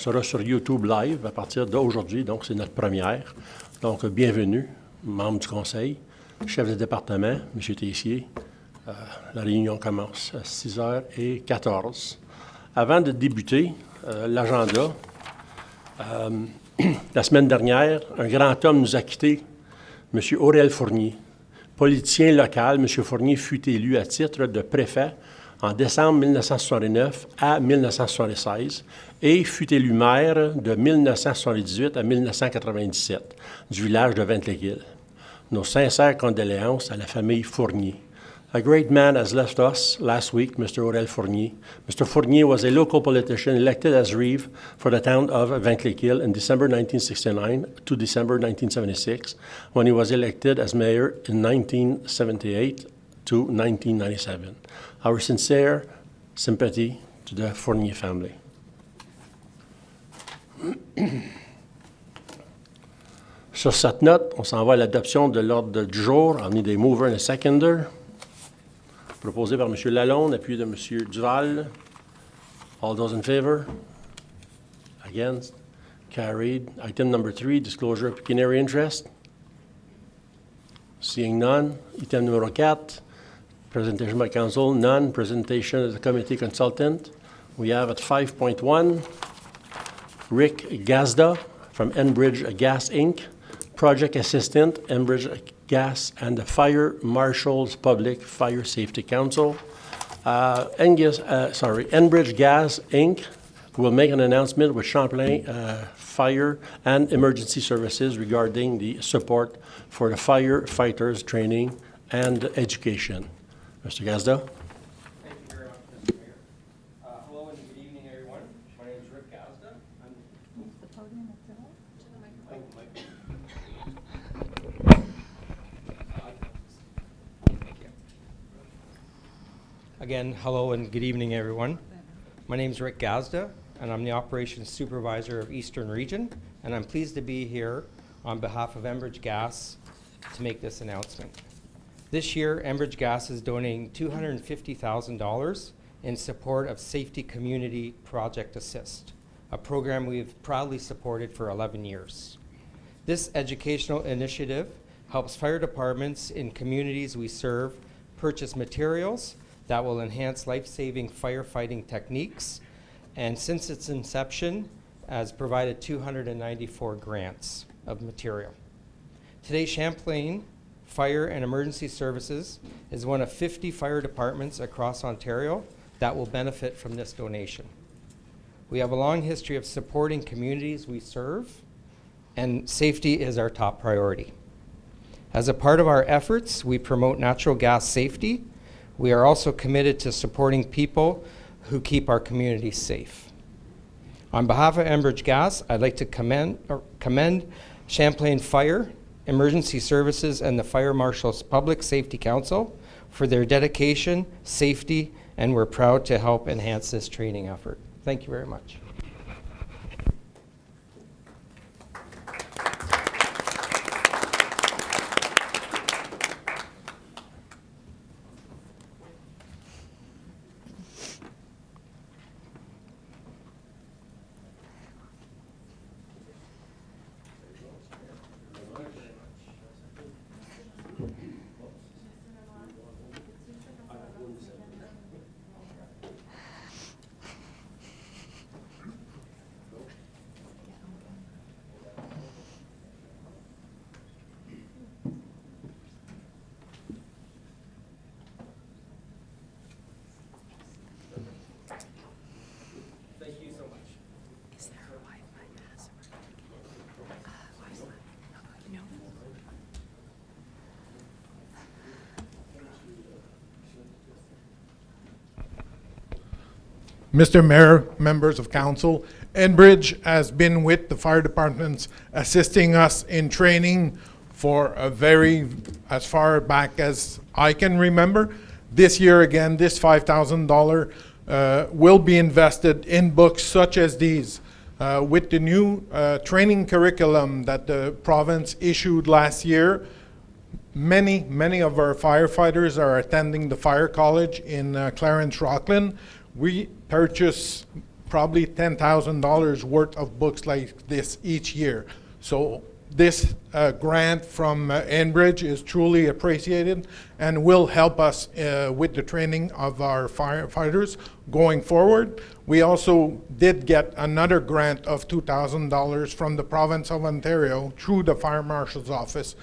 sera sur YouTube Live à partir d'aujourd'hui, donc c'est notre première. Donc, bienvenue, membres du Conseil, chef de département, M. Tessier. La réunion commence à 6h14. Avant de débuter, l'agenda, la semaine dernière, un grand homme nous a quittés, M. Aurel Fournier. Politicien local, M. Fournier fut élu à titre de préfet en décembre 1969 à 1976 et fut élu maire de 1978 à 1997 du village de Ventléquille. Nos sincères condoléances à la famille Fournier. A great man has left us last week, Mr. Aurel Fournier. Mr. Fournier was a local politician elected as reeve for the town of Ventléquille in December 1969 to December 1976, when he was elected as mayor in 1978 to 1997. Our sincere sympathy to the Fournier family. Sur cette note, on s'en va à l'adoption de l'ordre du jour. On need a mover and a seconder. Proposé par M. Lalonde, appuyé de M. Duval. All those in favor? Against? Carried. Item number 3, disclosure of pecuniary interest. Seeing none. Item numéro 4, presentation by council, none. Presentation of the committee consultant. We have at 5.1, Rick Gazda from Enbridge Gas, Inc., project assistant, Enbridge Gas and the Fire Marshal's Public Fire Safety Council. Enbridge Gas, Inc. will make an announcement with Champlain Fire and Emergency Services regarding the support for the firefighters training and education. Mr. Gazda. Thank you very much, Mr. Mayor. Hello and good evening, everyone. My name is Rick Gazda. Again, hello and good evening, everyone. My name is Rick Gazda, and I'm the Operations Supervisor of Eastern Region, and I'm pleased to be here on behalf of Enbridge Gas to make this announcement. This year, Enbridge Gas is donating $250,000 in support of Safety Community Project Assist, a program we've proudly supported for 11 years. This educational initiative helps fire departments in communities we serve purchase materials that will enhance life-saving firefighting techniques, and since its inception, has provided 294 grants of material. Today, Champlain Fire and Emergency Services is one of 50 fire departments across Ontario that will benefit from this donation. We have a long history of supporting communities we serve, and safety is our top priority. As a part of our efforts, we promote natural gas safety. We are also committed to supporting people who keep our communities safe. On behalf of Enbridge Gas, I'd like to commend Champlain Fire, Emergency Services, and the Fire Marshal's Public Safety Council for their dedication, safety, and we're proud to help enhance this training effort. Thank you very much. Mr. Mayor, members of council, Enbridge has been with the fire departments assisting us in training for as far back as I can remember. This year again, this $5,000 will be invested in books such as these. With the new training curriculum that the province issued last year, many of our firefighters are attending the fire college in Clarence Rockland. We purchase probably $10,000 worth of books like this each year. So this grant from Enbridge is truly appreciated and will help us with the training of our firefighters going forward. We also did get another grant of $2,000 from the province of Ontario through the Fire Marshal's office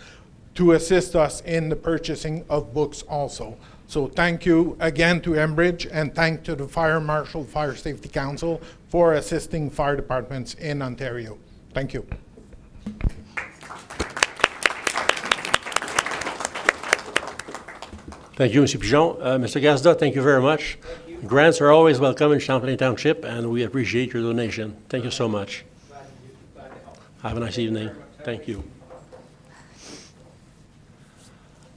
to assist us in the purchasing of books also. So thank you again to Enbridge, and thank to the Fire Marshal Fire Safety Council for assisting fire departments in Ontario. Thank you. Thank you, Mr. Pigeon. Mr. Gazda, thank you very much. Grants are always welcome in Champlain Township, and we appreciate your donation. Thank you so much. Have a nice evening. Thank you.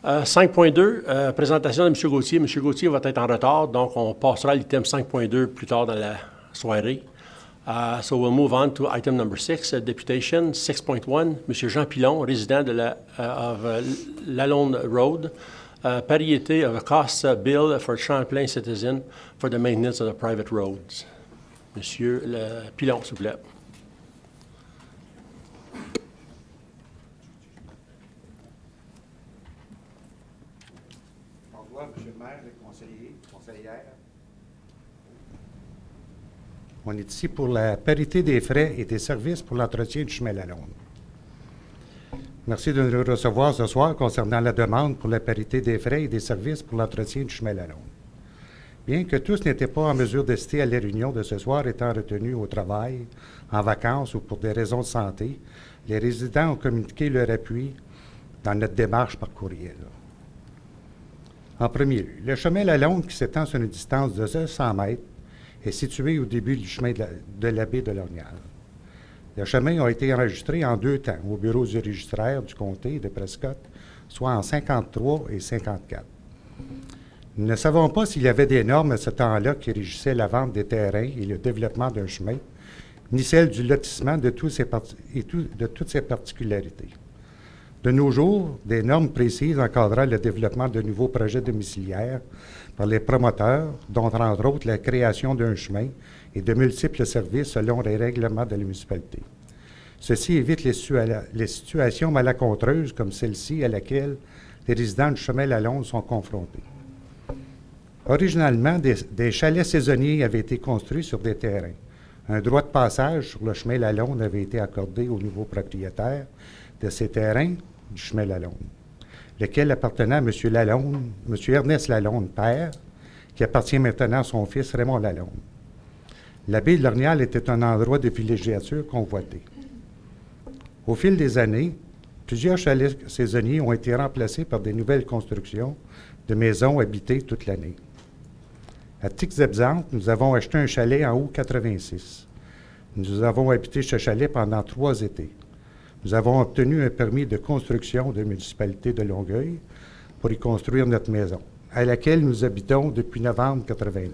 5.2, présentation de M. Gauthier. M. Gauthier va être en retard, donc on passera à l'item 5.2 plus tard dans la soirée. So we'll move on to item number 6, deputation 6.1. M. Jean Pilon, résident de Lalonde Road, pariété of a cost bill for Champlain citizen for the maintenance of the private roads. Monsieur Pilon, s'il vous plaît. Monsieur le maire, les conseillers, conseillères. On est ici pour la parité des frais et des services pour l'entretien du chemin Lalonde. Merci de nous recevoir ce soir concernant la demande pour la parité des frais et des services pour l'entretien du chemin Lalonde. Bien que tous n'étaient pas en mesure d'assister à la réunion de ce soir étant retenus au travail, en vacances ou pour des raisons de santé, les résidents ont communiqué leur appui dans notre démarche par courriel. En premier lieu, le chemin Lalonde, qui s'étend sur une distance de 200 mètres, est situé au début du chemin de la baie de l'Orignal. Le chemin a été enregistré en 2 temps au bureau du registraire du comté de Prescott, soit en 53 et 54. Nous ne savons pas s'il y avait des normes à ce temps-là qui régissaient la vente des terrains et le développement d'un chemin, ni celle du lotissement de toutes ses particularités. De nos jours, des normes précises encadrant le développement de nouveaux projets domiciliaires par les promoteurs, dont entre autres la création d'un chemin et de multiples services selon les règlements de la municipalité. Ceci évite les situations malencontreuses comme celle-ci à laquelle les résidents du chemin Lalonde sont confrontés. Originalement, des chalets saisonniers avaient été construits sur des terrains. Un droit de passage sur le chemin Lalonde avait été accordé aux nouveaux propriétaires de ces terrains du chemin Lalonde, lequel appartenait à M. Lalonde, M. Ernest Lalonde, père, qui appartient maintenant à son fils Raymond Lalonde. La baie de l'Orignal était un endroit de villégiature convoité. Au fil des années, plusieurs chalets saisonniers ont été remplacés par des nouvelles constructions de maisons habitées toute l'année. À titre d'exemple, nous avons acheté un chalet en août 86. Nous avons habité ce chalet pendant 3 étés. Nous avons obtenu un permis de construction de la municipalité de Longueuil pour y construire notre maison, à laquelle nous habitons depuis novembre 89.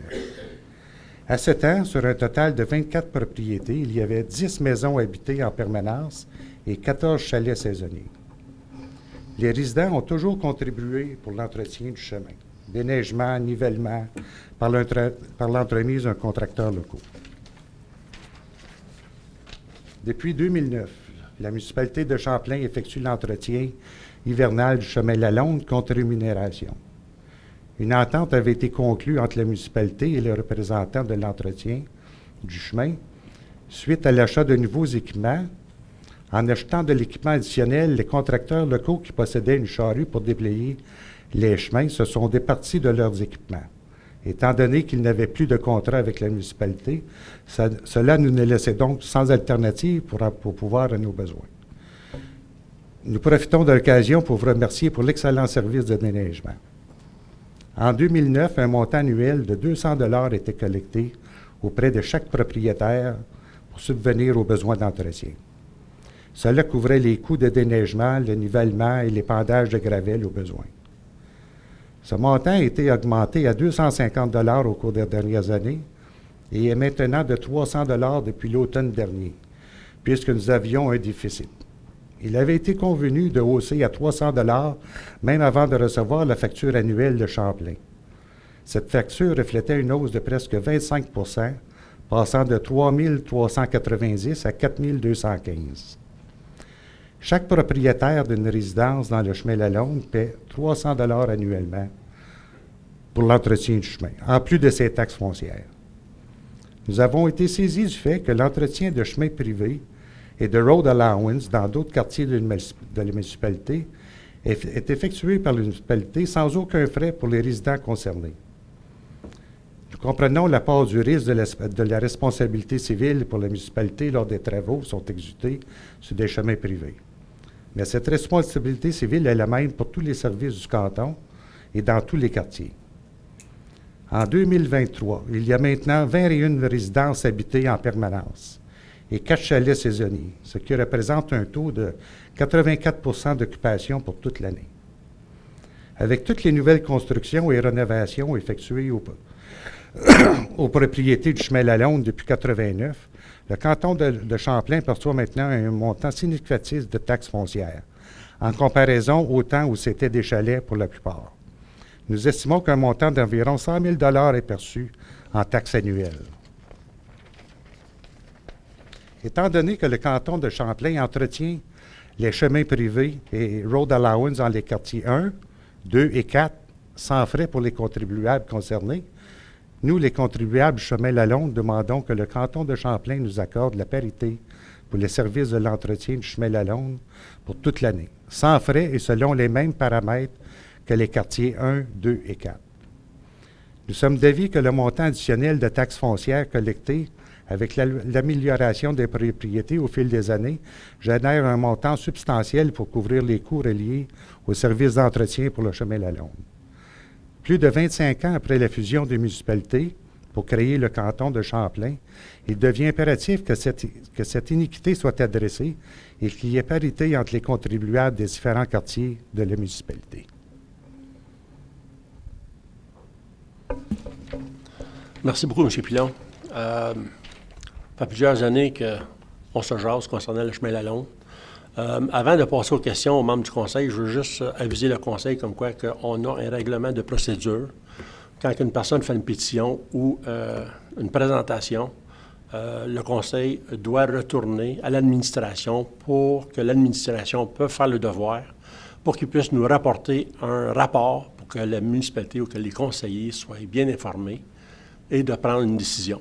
À ce temps, sur un total de 24 propriétés, il y avait 10 maisons habitées en permanence et 14 chalets saisonniers. Les résidents ont toujours contribué pour l'entretien du chemin, déneigement, nivellement, par l'entremise d'un contracteur local. Depuis 2009, la municipalité de Champlain effectue l'entretien hivernal du chemin Lalonde contre rémunération. Une entente avait été conclue entre la municipalité et les représentants de l'entretien du chemin suite à l'achat de nouveaux équipements. En achetant de l'équipement additionnel, les contracteurs locaux qui possédaient une charrue pour déblayer les chemins se sont départis de leurs équipements. Étant donné qu'ils n'avaient plus de contrat avec la municipalité, cela nous laissait donc sans alternative pour pouvoir à nos besoins. Nous profitons de l'occasion pour vous remercier pour l'excellent service de déneigement. En 2009, un montant annuel de 200 $ était collecté auprès de chaque propriétaire pour subvenir aux besoins d'entretien. Cela couvrait les coûts de déneigement, le nivellement et l'épandage de gravelle aux besoins. Ce montant a été augmenté à 250 $ au cours des dernières années et est maintenant de 300 $ depuis l'automne dernier, puisque nous avions un déficit. Il avait été convenu de hausser à 300 $ même avant de recevoir la facture annuelle de Champlain. Cette facture reflétait une hausse de presque 25 % passant de 3 390 à 4 215. Chaque propriétaire d'une résidence dans le chemin Lalonde paie 300 $ annuellement pour l'entretien du chemin, en plus de ses taxes foncières. Nous avons été saisis du fait que l'entretien de chemins privés et de road allowance dans d'autres quartiers de la municipalité est effectué par la municipalité sans aucun frais pour les résidents concernés. Nous comprenons la part du risque de la responsabilité civile pour la municipalité lors des travaux qui sont exécutés sur des chemins privés. Mais cette responsabilité civile est la même pour tous les services du canton et dans tous les quartiers. En 2023, il y a maintenant 21 résidences habitées en permanence et 4 chalets saisonniers, ce qui représente un taux de 84 d'occupation pour toute l'année. Avec toutes les nouvelles constructions et rénovations effectuées aux propriétés du chemin Lalonde depuis 1989, le canton de Champlain perçoit maintenant un montant significatif de taxes foncières, en comparaison au temps où c'était des chalets pour la plupart. Nous estimons qu'un montant d'environ 100 000 $ est perçu en taxes annuelles. Étant donné que le canton de Champlain entretient les chemins privés et road allowance dans les quartiers 1, 2 et 4, sans frais pour les contribuables concernés, nous, les contribuables du chemin Lalonde, demandons que le canton de Champlain nous accorde la parité pour les services de l'entretien du chemin Lalonde pour toute l'année, sans frais et selon les mêmes paramètres que les quartiers 1, 2 et 4. Nous sommes d'avis que le montant additionnel de taxes foncières collectées avec l'amélioration des propriétés au fil des années génère un montant substantiel pour couvrir les coûts reliés aux services d'entretien pour le chemin Lalonde. Plus de 25 ans après la fusion des municipalités pour créer le canton de Champlain, il devient impératif que cette iniquité soit adressée et qu'il y ait parité entre les contribuables des différents quartiers de la municipalité. Merci beaucoup, M. Pilon. Ça fait plusieurs années qu'on se jase concernant le chemin Lalonde. Avant de passer aux questions aux membres du Conseil, je veux juste aviser le Conseil comme quoi qu'on a un règlement de procédure. Quand une personne fait une pétition ou une présentation, le Conseil doit retourner à l'administration pour que l'administration puisse faire le devoir, pour qu'il puisse nous rapporter un rapport pour que la municipalité ou que les conseillers soient bien informés et de prendre une décision.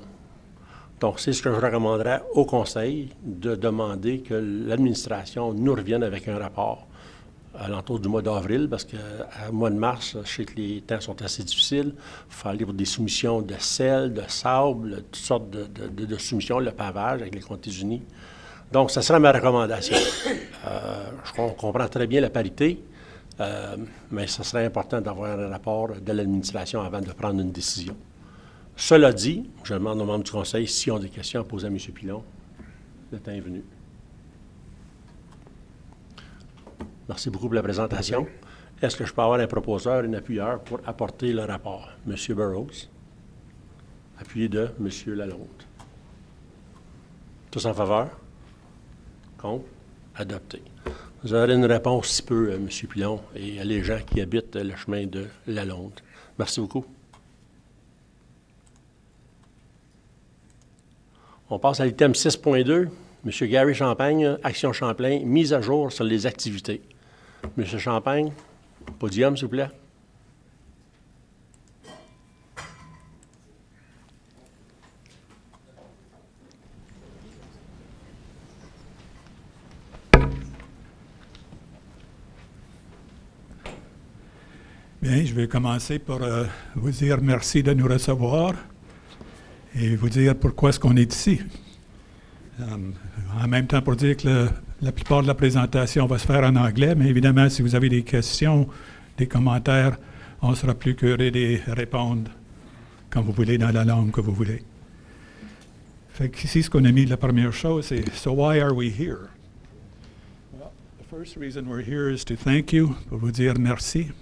Donc, c'est ce que je recommanderais au Conseil, de demander que l'administration nous revienne avec un rapport à l'entour du mois d'avril, parce qu'au mois de mars, je sais que les temps sont assez difficiles. Il faut aller pour des soumissions de sel, de sable, toutes sortes de soumissions, le pavage avec les comtés unis. Donc, ça sera ma recommandation. On comprend très bien la parité, mais ce serait important d'avoir un rapport de l'administration avant de prendre une décision. Cela dit, je demande aux membres du Conseil s'ils ont des questions à poser à M. Pilon. Le temps est venu. Merci beaucoup pour la présentation. Est-ce que je peux avoir un proposeur et un appuyeur pour apporter le rapport? M. Burroughs, appuyé de M. Lalonde. Tous en faveur? Contre? Adopté. Vous aurez une réponse si peu, M. Pilon, et les gens qui habitent le chemin de Lalonde. Merci beaucoup. On passe à l'item 6.2. M. Gary Champagne, Action Champlain, mise à jour sur les activités. M. Champagne, podium, s'il vous plaît. Bien, je vais commencer par vous dire merci de nous recevoir et vous dire pourquoi est-ce qu'on est ici. En même temps, pour dire que la plupart de la présentation va se faire en anglais, mais évidemment, si vous avez des questions, des commentaires, on sera plus qu'heureux de répondre quand vous voulez, dans la langue que vous voulez. Fait qu'ici, ce qu'on a mis, la première chose, c'est « So why are we here? » Well, the first reason we're here is to thank you, pour vous dire merci.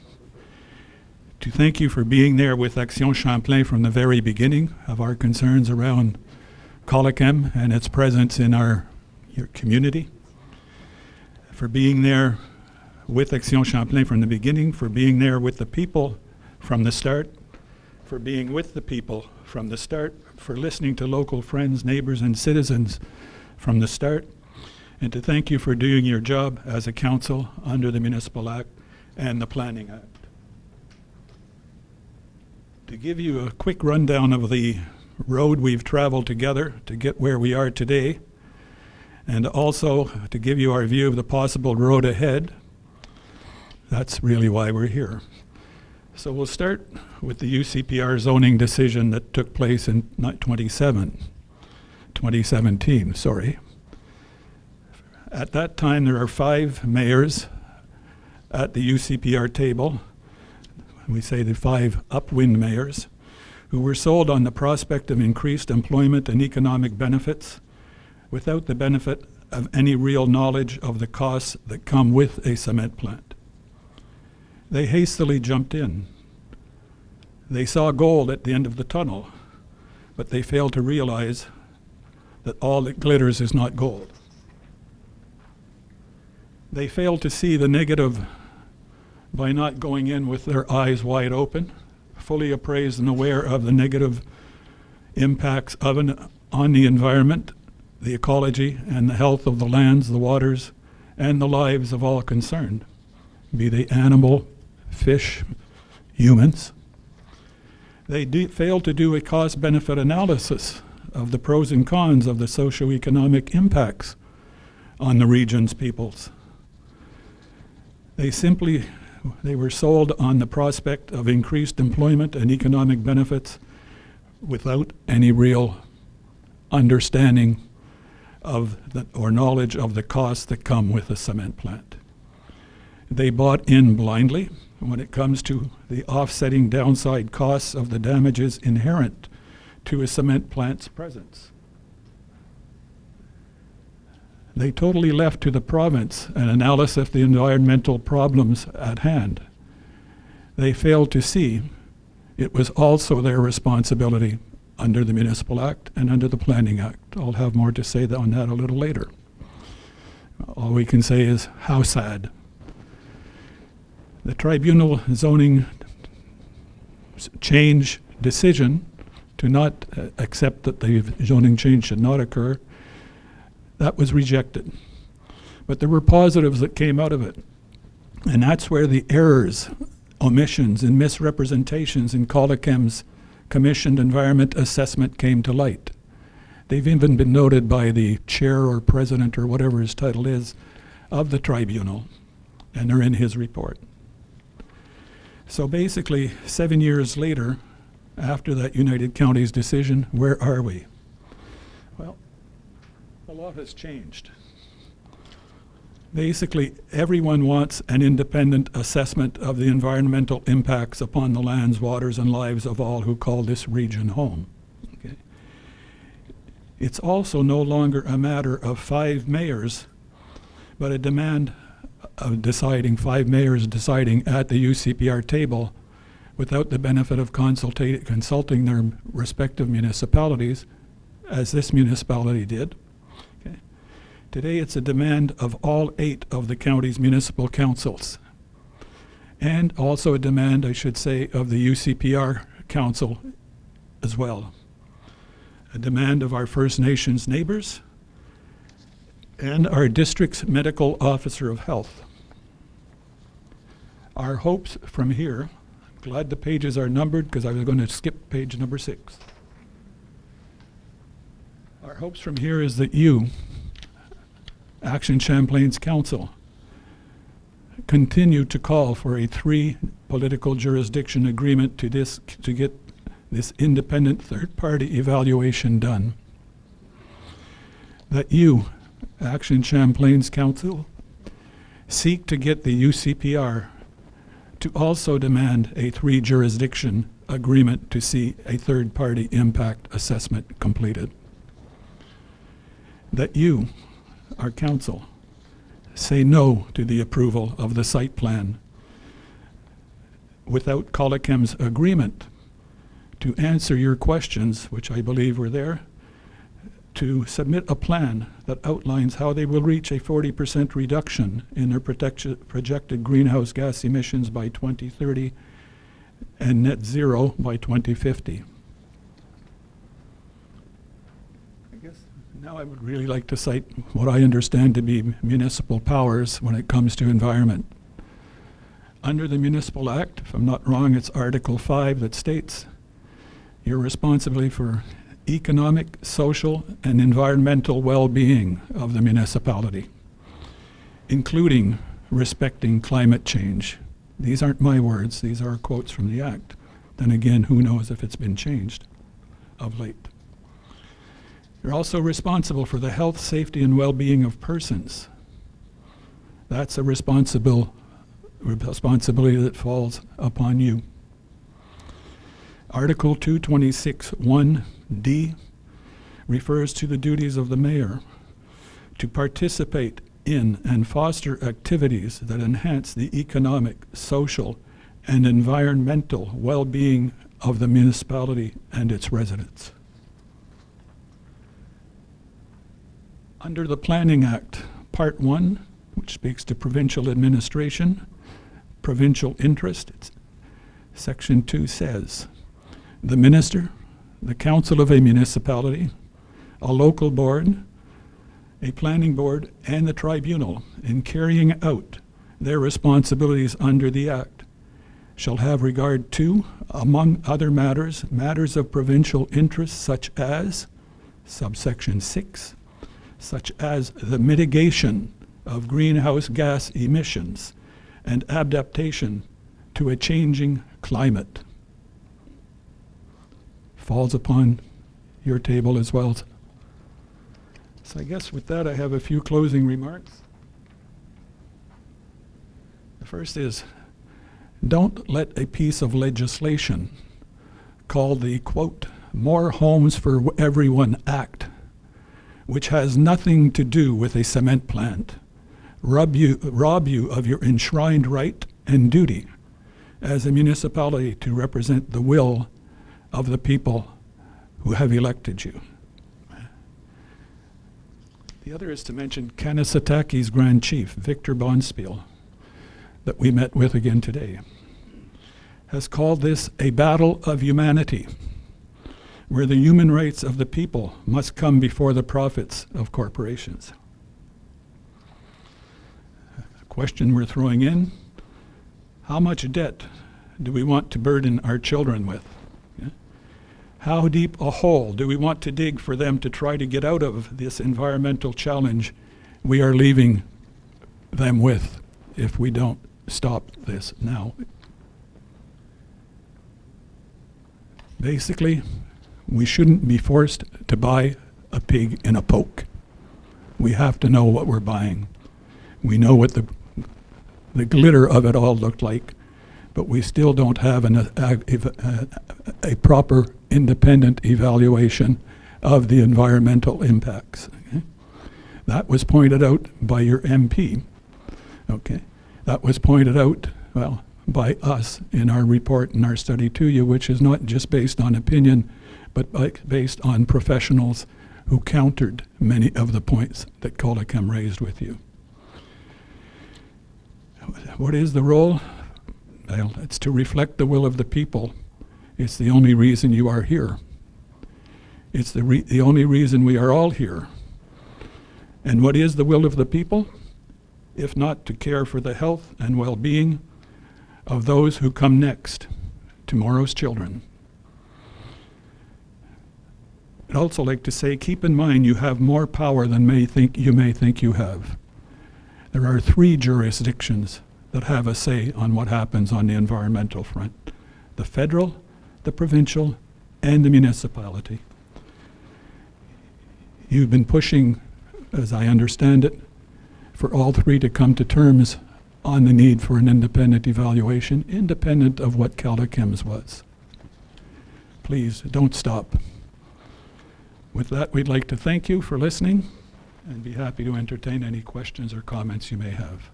To thank you for being there with Action Champlain from the very beginning of our concerns around Collicum and its presence in your community. For being there with Action Champlain from the beginning, for being there with the people from the start, for being with the people from the start, for listening to local friends, neighbors, and citizens from the start, and to thank you for doing your job as a council under the Municipal Act and the Planning Act. To give you a quick rundown of the road we've traveled together to get where we are today, and also to give you our view of the possible road ahead, that's really why we're here. So we'll start with the UCPR zoning decision that took place in 2017. At that time, there are 5 mayors at the UCPR table. We say the 5 upwind mayors who were sold on the prospect of increased employment and economic benefits without the benefit of any real knowledge of the costs that come with a cement plant. They hastily jumped in. They saw gold at the end of the tunnel, but they failed to realize that all that glitters is not gold. They failed to see the negative by not going in with their eyes wide open, fully appraised and aware of the negative impacts on the environment, the ecology, and the health of the lands, the waters, and the lives of all concerned, be they animal, fish, humans. They failed to do a cost-benefit analysis of the pros and cons of the socioeconomic impacts on the region's peoples. They were sold on the prospect of increased employment and economic benefits without any real understanding of or knowledge of the costs that come with a cement plant. They bought in blindly when it comes to the offsetting downside costs of the damages inherent to a cement plant's presence. They totally left to the province an analysis of the environmental problems at hand. They failed to see it was also their responsibility under the Municipal Act and under the Planning Act. I'll have more to say on that a little later. All we can say is how sad. The tribunal zoning change decision to not accept that the zoning change should not occur, that was rejected. But there were positives that came out of it. And that's where the errors, omissions, and misrepresentations in Colakem's commissioned environment assessment came to light. They've even been noted by the chair or president or whatever his title is of the tribunal, and they're in his report. So basically, 7 years later, after that United Counties decision, where are we? Well, a lot has changed. Basically, everyone wants an independent assessment of the environmental impacts upon the lands, waters, and lives of all who call this region home. Okay. It's also no longer a matter of 5 mayors, but a demand of 5 mayors deciding at the UCPR table without the benefit of consulting their respective municipalities, as this municipality did. Okay. Today it's a demand of all 8 of the county's municipal councils, and also a demand, I should say, of the UCPR council as well. A demand of our First Nations neighbors and our district's medical officer of health. Our hopes from here, I'm glad the pages are numbered because I was going to skip page number 6. Our hopes from here is that you, Action Champlain's council, continue to call for a 3 political jurisdiction agreement to get this independent third-party evaluation done. That you, Action Champlain's council, seek to get the UCPR to also demand a 3 jurisdiction agreement to see a third-party impact assessment completed. That you, our council, say no to the approval of the site plan without Colakem's agreement to answer your questions, which I believe were there, to submit a plan that outlines how they will reach a 40% reduction in their projected greenhouse gas emissions by 2030 and net zero by 2050. Now I would really like to cite what I understand to be municipal powers when it comes to environment. Under the Municipal Act, if I'm not wrong, it's Article 5 that states you're responsible for economic, social, and environmental well-being of the municipality, including respecting climate change. These aren't my words, these are quotes from the Act. Then again, who knows if it's been changed of late. You're also responsible for the health, safety, and well-being of persons. That's a responsibility that falls upon you. Article 226(1)(d) refers to the duties of the mayor to participate in and foster activities that enhance the economic, social, and environmental well-being of the municipality and its residents. Under the Planning Act, Part 1, which speaks to provincial administration, provincial interest, Section 2 says, the minister, the council of a municipality, a local board, a planning board, and the tribunal, in carrying out their responsibilities under the Act, shall have regard to, among other matters, matters of provincial interest such as, subsection 6, such as the mitigation of greenhouse gas emissions and adaptation to a changing climate. Falls upon your table as well. So I guess with that I have a few closing remarks. The first is, don't let a piece of legislation called the, quote, More Homes for Everyone Act, which has nothing to do with a cement plant, rob you of your enshrined right and duty as a municipality to represent the will of the people who have elected you. The other is to mention Kanesataki's Grand Chief, Victor Bonspiel, that we met with again today, has called this a battle of humanity, where the human rights of the people must come before the profits of corporations. A question we're throwing in, how much debt do we want to burden our children with? Yeah? How deep a hole do we want to dig for them to try to get out of this environmental challenge we are leaving them with if we don't stop this now? Basically, we shouldn't be forced to buy a pig in a poke. We have to know what we're buying. We know what the glitter of it all looked like, but we still don't have a proper independent evaluation of the environmental impacts. Okay? That was pointed out by your MP. Okay, that was pointed out, well, by us in our report and our study to you, which is not just based on opinion, but based on professionals who countered many of the points that Colacam raised with you. What is the role? Well, it's to reflect the will of the people. It's the only reason you are here. It's the only reason we are all here. And what is the will of the people? If not to care for the health and well-being of those who come next, tomorrow's children. I'd also like to say, keep in mind you have more power than you may think you have. There are 3 jurisdictions that have a say on what happens on the environmental front: the federal, the provincial, and the municipality. You've been pushing, as I understand it, for all 3 to come to terms on the need for an independent evaluation, independent of what Calacam's was. Please don't stop. With that, we'd like to thank you for listening and be happy to entertain any questions or comments you may have.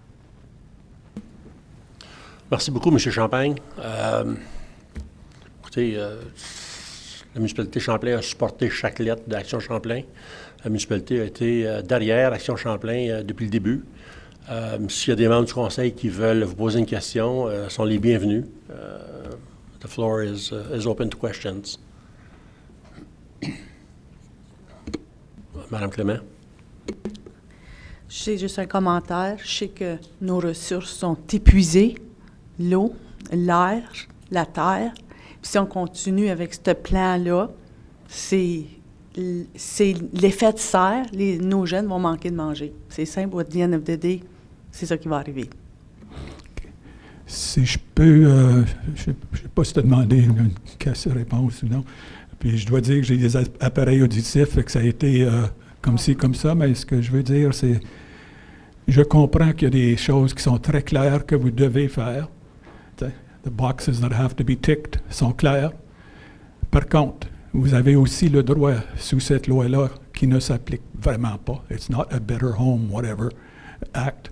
Merci beaucoup, M. Champagne. Écoutez, la municipalité de Champlain a supporté chaque lettre d'Action Champlain. La municipalité a été derrière Action Champlain depuis le début. S'il y a des membres du Conseil qui veulent vous poser une question, sont les bienvenus. The floor is open to questions. Madame Clément. J'ai juste un commentaire. Je sais que nos ressources sont épuisées. L'eau, l'air, la terre. Puis si on continue avec ce plan-là, c'est l'effet de serre. Nos jeunes vont manquer de manger. C'est simple. At the end of the day, c'est ça qui va arriver. Si je peux, je ne sais pas si tu as demandé une question-réponse ou non. Puis je dois dire que j'ai des appareils auditifs, fait que ça a été comme ci, comme ça, mais ce que je veux dire, c'est je comprends qu'il y a des choses qui sont très claires que vous devez faire. The boxes that have to be ticked sont claires. Par contre, vous avez aussi le droit, sous cette loi-là, qui ne s'applique vraiment pas. It's not a Better Home, whatever, act.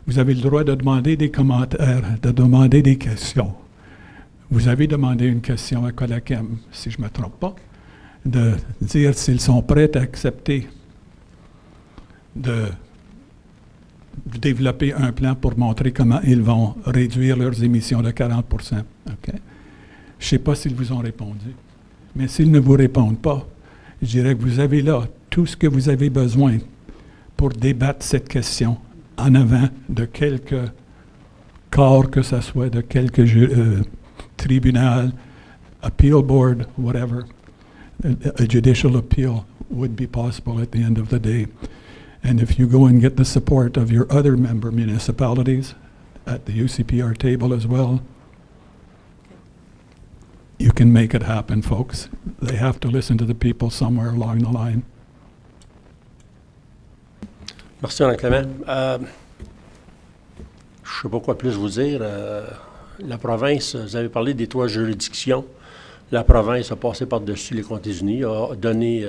Vous avez le droit de demander des commentaires, de demander des questions. Vous avez demandé une question à Colakem, si je ne me trompe pas, de dire s'ils sont prêts à accepter de développer un plan pour montrer comment ils vont réduire leurs émissions de 40 %. Okay? Je ne sais pas s'ils vous ont répondu. Mais s'ils ne vous répondent pas, je dirais que vous avez là tout ce que vous avez besoin pour débattre cette question en avant de quelques corps que ce soit, de quelques tribunal, appeal board, whatever. A judicial appeal would be possible at the end of the day. And if you go and get the support of your other member municipalities at the UCPR table as well, you can make it happen, folks. They have to listen to the people somewhere along the line. Merci, Mme Clément. Je ne sais pas quoi plus vous dire. La province, vous avez parlé des 3 juridictions. La province a passé par-dessus les Comtés unis, a donné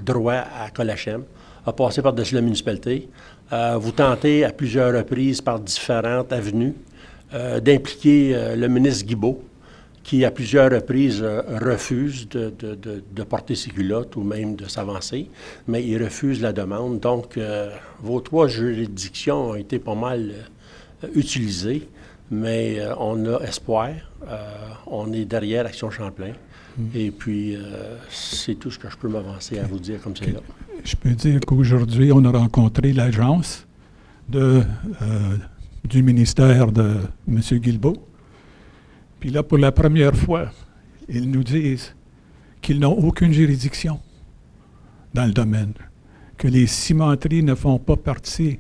droit à Colachem, a passé par-dessus la municipalité. Vous tentez à plusieurs reprises par différentes avenues d'impliquer le ministre Guilbeault, qui à plusieurs reprises refuse de porter ses culottes ou même de s'avancer, mais il refuse la demande. Donc, vos 3 juridictions ont été pas mal utilisées, mais on a espoir. On est derrière Action Champlain. Et puis, c'est tout ce que je peux m'avancer à vous dire comme c'est là. Je peux dire qu'aujourd'hui, on a rencontré l'agence du ministère de M. Guilbeault. Puis là, pour la première fois, ils nous disent qu'ils n'ont aucune juridiction dans le domaine, que les cimenteries ne font pas partie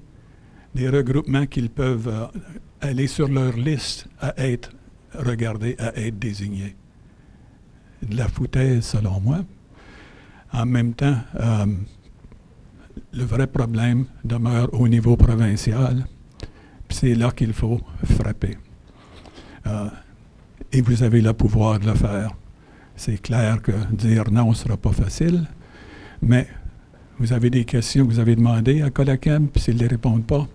des regroupements qu'ils peuvent aller sur leur liste à être regardés, à être désignés. De la foutaise, selon moi. En même temps, le vrai problème demeure au niveau provincial, puis c'est là qu'il faut frapper. Et vous avez le pouvoir de le faire. C'est clair que dire non ne sera pas facile, mais vous avez des questions que vous avez demandées à Colachem, puis s'ils ne les répondent pas,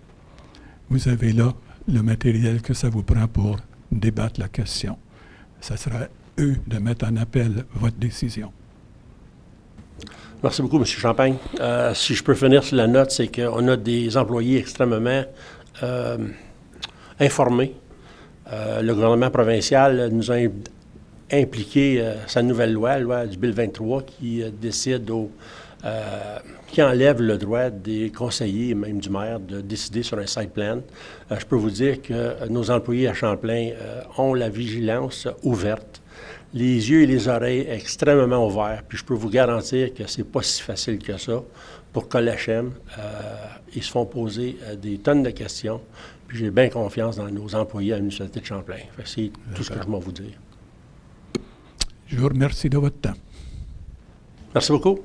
vous avez là le matériel que ça vous prend pour débattre la question. Ça sera eux de mettre en appel votre décision. Merci beaucoup, M. Champagne. Si je peux finir sur la note, c'est qu'on a des employés extrêmement informés. Le gouvernement provincial nous a impliqué sa nouvelle loi du Bill 23, qui décide qui enlève le droit des conseillers et même du maire de décider sur un site plan. Je peux vous dire que nos employés à Champlain ont la vigilance ouverte, les yeux et les oreilles extrêmement ouverts, puis je peux vous garantir que c'est pas si facile que ça pour Colachem. Ils se font poser des tonnes de questions, puis j'ai bien confiance dans nos employés à la municipalité de Champlain. Fait que c'est tout ce que je vais vous dire. Je vous remercie de votre temps. Merci beaucoup.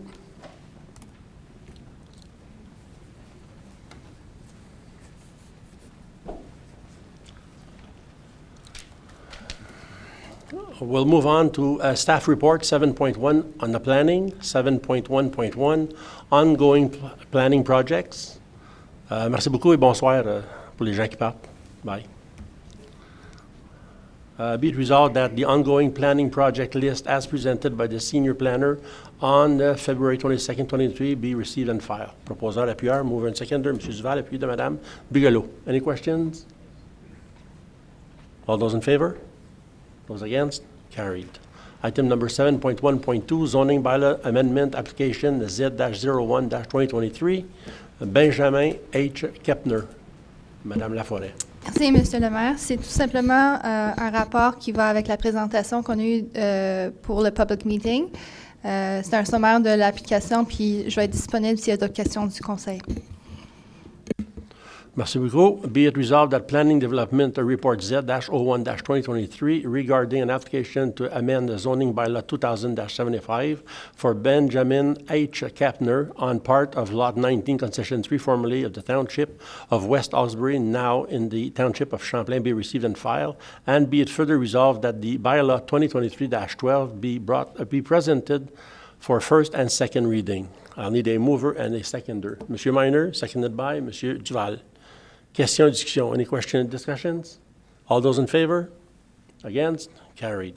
We'll move on to staff report 7.1 on the planning, 7.1.1 ongoing planning projects. Merci beaucoup et bonsoir pour les gens qui partent. Bye. Be it resolved that the ongoing planning project list as presented by the senior planner on February 22nd, 2023 be received and filed. Proposeur, appuyeur, mover and seconder, M. Duval, appuyé de Mme Bigelow. Any questions? All those in favor? Those against? Carried. Item number 7.1.2, zoning bylaw amendment application Z-01-2023, Benjamin H. Kepner. Madame Laforêt. Merci, Monsieur le maire. C'est tout simplement un rapport qui va avec la présentation qu'on a eue pour le public meeting. C'est un sommaire de l'application, puis je vais être disponible s'il y a d'autres questions du Conseil. Merci beaucoup. Be it resolved that Planning Development Report Z-01-2023 regarding an application to amend the zoning bylaw 2000-75 for Benjamin H. Kapner on part of Lot 19, Concession 3, formerly of the Township of West Osbury, now in the Township of Champlain, be received and filed. And be it further resolved that the bylaw 2023-12 be presented for first and second reading. I'll need a mover and a seconder. Monsieur Minor, seconded by Monsieur Duval. Question, discussion. Any questions, discussions? All those in favor? Against? Carried.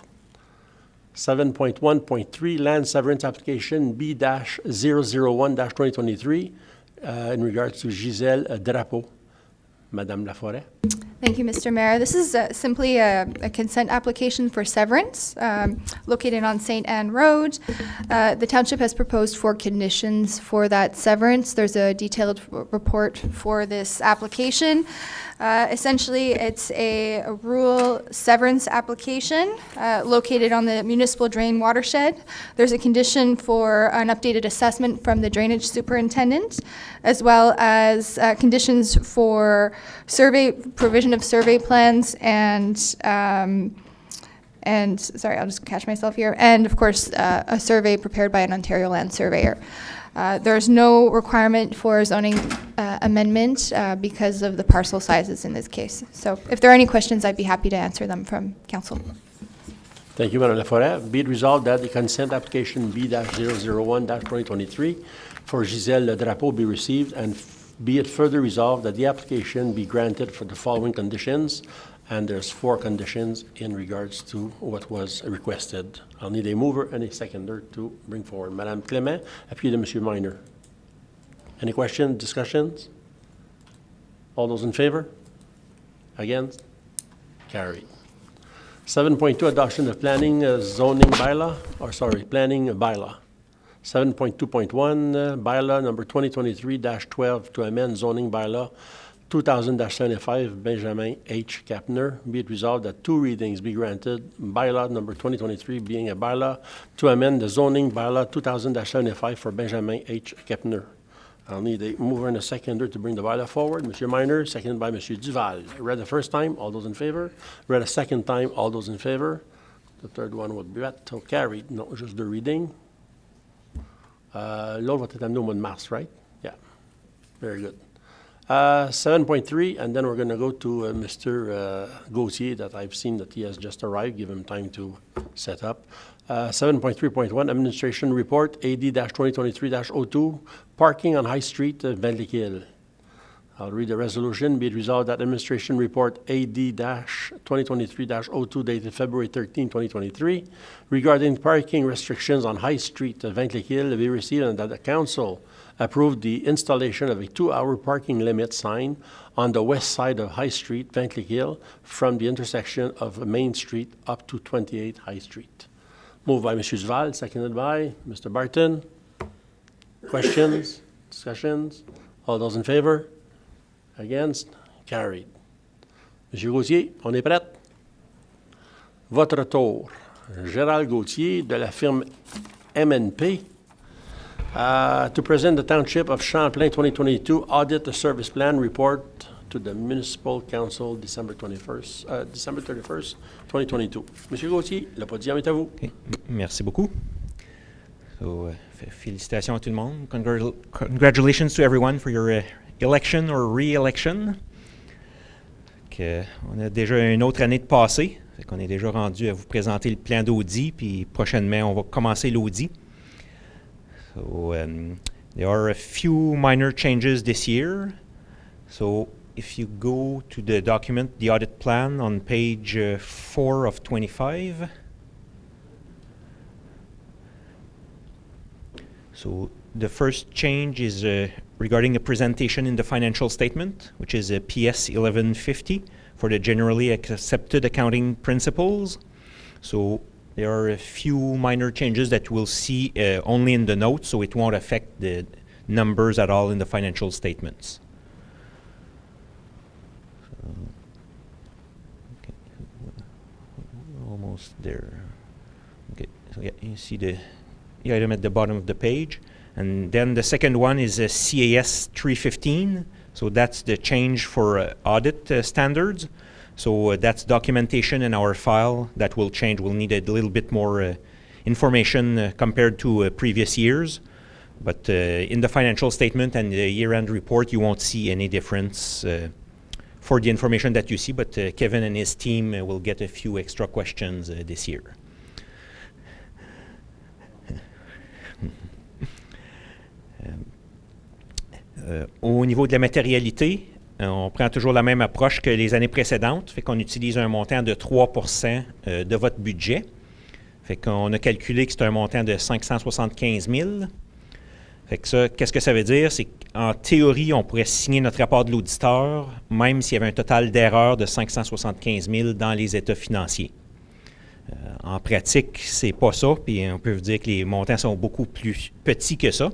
7.1.3, land severance application B-001-2023 in regards to Gisèle Drapeau. Madame Laforêt. Thank you, Mr. Mayor. This is simply a consent application for severance located on St. Anne Road. The township has proposed 4 conditions for that severance. There's a detailed report for this application. Essentially, it's a rural severance application located on the municipal drain watershed. There's a condition for an updated assessment from the drainage superintendent, as well as conditions for provision of survey plans and sorry, I'll just catch myself here, and of course, a survey prepared by an Ontario land surveyor. There's no requirement for zoning amendment because of the parcel sizes in this case. So if there are any questions, I'd be happy to answer them from council. Thank you, Madame Laforêt. Be it resolved that the consent application B-001-2023 for Gisèle Drapeau be received, and be it further resolved that the application be granted for the following conditions, and there's 4 conditions in regards to what was requested. I'll need a mover and a seconder to bring forward. Madame Clément, appuyé de Monsieur Minor. Any questions, discussions? All those in favor? Against? Carried. 7.2, adoption of planning zoning bylaw, planning bylaw. 7.2.1, bylaw number 2023-12 to amend zoning bylaw 2000-75, Benjamin H. Kapner. Be it resolved that 2 readings be granted. Bylaw number 2023 being a bylaw to amend the zoning bylaw 2000-75 for Benjamin H. Kapner. I'll need a mover and a seconder to bring the bylaw forward. Monsieur Minor, seconded by Monsieur Duval. Read the first time, all those in favor. Read a second time, all those in favor. The third one would be read. So carried. No, just the reading. L'autre va être amené au mois de mars, right? Yeah. Very good. 7.3, and then we're going to go to Mr. Gauthier, that I've seen that he has just arrived. Give him time to set up. 7.3.1, Administration Report, AD-2023-02, Parking on High Street, Valley-Hill. I'll read the resolution. Be it resolved that Administration Report AD-2023-02 dated February 13, 2023, regarding parking restrictions on High Street, Valley-Hill, be received, and that the Council approved the installation of a 2-hour parking limit sign on the west side of High Street, Valley-Hill, from the intersection of Main Street up to 28 High Street. Moved by Mr. Duval, seconded by Mr. Barton. Questions? Discussions? All those in favor? Against? Carried. Monsieur Gauthier, on est prêt? Votre tour. Gérald Gauthier de la firme MNP to present the Township of Champlain 2022 Audit the Service Plan Report to the Municipal Council December 31st, 2022. Monsieur Gauthier, le podium est à vous. Okay. Merci beaucoup. So, félicitations à tout le monde. Congratulations to everyone for your election or re-election. On a déjà une autre année de passé. On est déjà rendu à vous présenter le plan d'audit, puis prochainement, on va commencer l'audit. So, there are a few minor changes this year. So, if you go to the document, the audit plan on page 4 of 25. So, the first change is regarding a presentation in the financial statement, which is a PS 1150 for the generally accepted accounting principles. So, there are a few minor changes that we'll see only in the notes, so it won't affect the numbers at all in the financial statements. Okay. We're almost there. Okay, so yeah, you see the item at the bottom of the page. And then the second one is a CAS 315. So that's the change for audit standards. So that's documentation in our file that will change. We'll need a little bit more information compared to previous years. But in the financial statement and the year-end report, you won't see any difference for the information that you see. But Kevin and his team will get a few extra questions this year. Au niveau de la matérialité, on prend toujours la même approche que les années précédentes, fait qu'on utilise un montant de 3 % de votre budget. Fait qu'on a calculé que c'est un montant de 575 000. Fait que ça, qu'est-ce que ça veut dire? C'est qu'en théorie, on pourrait signer notre rapport de l'auditeur, même s'il y avait un total d'erreurs de 575 000 dans les états financiers. En pratique, c'est pas ça, puis on peut vous dire que les montants sont beaucoup plus petits que ça,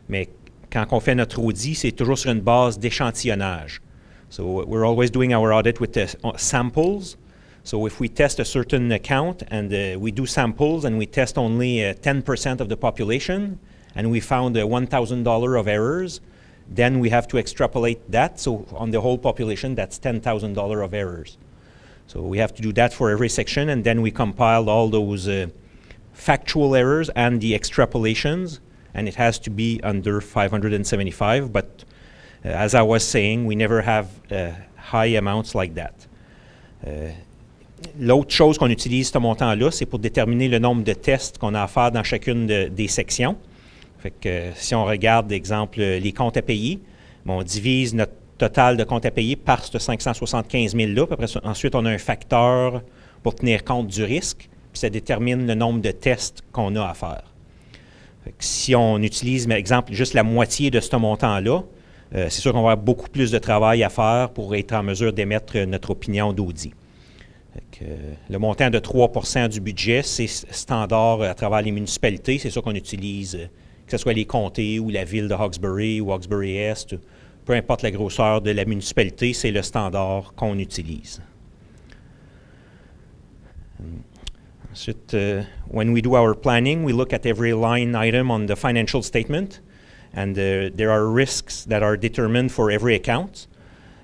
mais quand on fait notre audit, c'est toujours sur une base d'échantillonnage. So we're always doing our audit with samples. So if we test a certain account and we do samples and we test only 10% of the population and we found $1,000 of errors, then we have to extrapolate that. So on the whole population, that's $10,000 of errors. So we have to do that for every section, and then we compiled all those factual errors and the extrapolations. And it has to be under 575, but as I was saying, we never have high amounts like that. L'autre chose qu'on utilise ce montant-là, c'est pour déterminer le nombre de tests qu'on a à faire dans chacune des sections. Fait que si on regarde, exemple, les comptes à payer, on divise notre total de comptes à payer par ce 575 000-là, puis après, ensuite on a un facteur pour tenir compte du risque, puis ça détermine le nombre de tests qu'on a à faire. Si on utilise, par exemple, juste la moitié de ce montant-là, c'est sûr qu'on va avoir beaucoup plus de travail à faire pour être en mesure d'émettre notre opinion d'audit. Le montant de 3 % du budget, c'est standard à travers les municipalités. C'est ça qu'on utilise, que ce soit les comtés ou la ville de Hawkesbury ou Hawkesbury-Est, peu importe la grosseur de la municipalité, c'est le standard qu'on utilise. Ensuite, when we do our planning, we look at every line item on the financial statement, and there are risks that are determined for every account.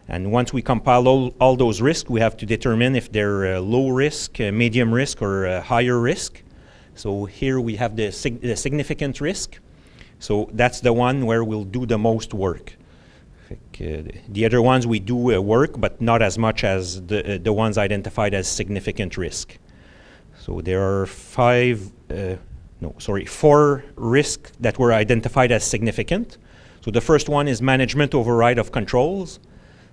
And once we compile all those risks, we have to determine if they're low risk, medium risk, or higher risk. So here we have the significant risk. So that's the one where we'll do the most work. The other ones we do work, but not as much as the ones identified as significant risk. So there are 4 risks that were identified as significant. So the first one is management override of controls.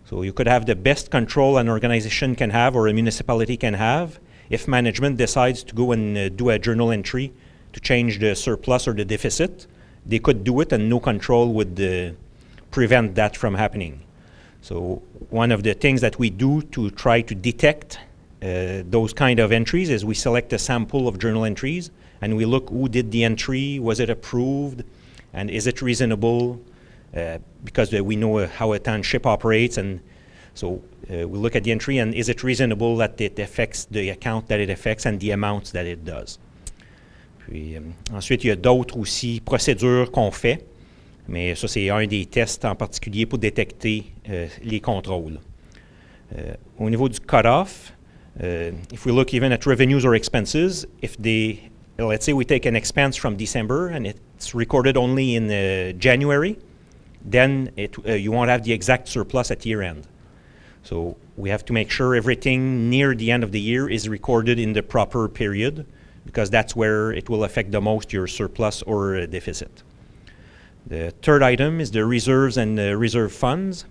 So you could have the best control an organization can have or a municipality can have. If management decides to go and do a journal entry to change the surplus or the deficit, they could do it and no control would prevent that from happening. So one of the things that we do to try to detect those kind of entries is we select a sample of journal entries and we look who did the entry, was it approved, and is it reasonable, because we know how a township operates, and so we look at the entry and is it reasonable that it affects the account that it affects and the amounts that it does. Puis ensuite, il y a d'autres aussi procédures qu'on fait, mais ça c'est un des tests en particulier pour détecter les contrôles. Au niveau du cut-off, if we look even at revenues or expenses, if let's say we take an expense from December and it's recorded only in January, then you won't have the exact surplus at year end. So we have to make sure everything near the end of the year is recorded in the proper period, because that's where it will affect the most your surplus or deficit. The third item is the reserves and reserve funds.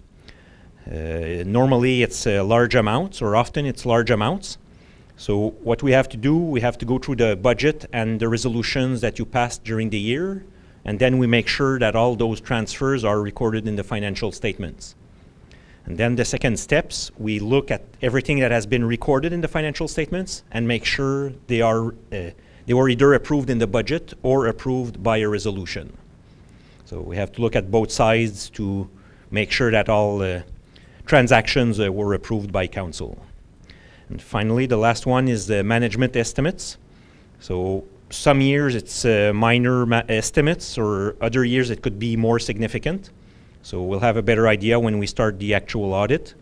Normally it's large amounts, or often it's large amounts. So what we have to do, we have to go through the budget and the resolutions that you passed during the year, and then we make sure that all those transfers are recorded in the financial statements. And then the second steps, we look at everything that has been recorded in the financial statements and make sure they were either approved in the budget or approved by a resolution. So we have to look at both sides to make sure that all transactions were approved by council. And finally, the last one is the management estimates. So some years it's minor estimates, or other years it could be more significant. So we'll have a better idea when we start the actual audit.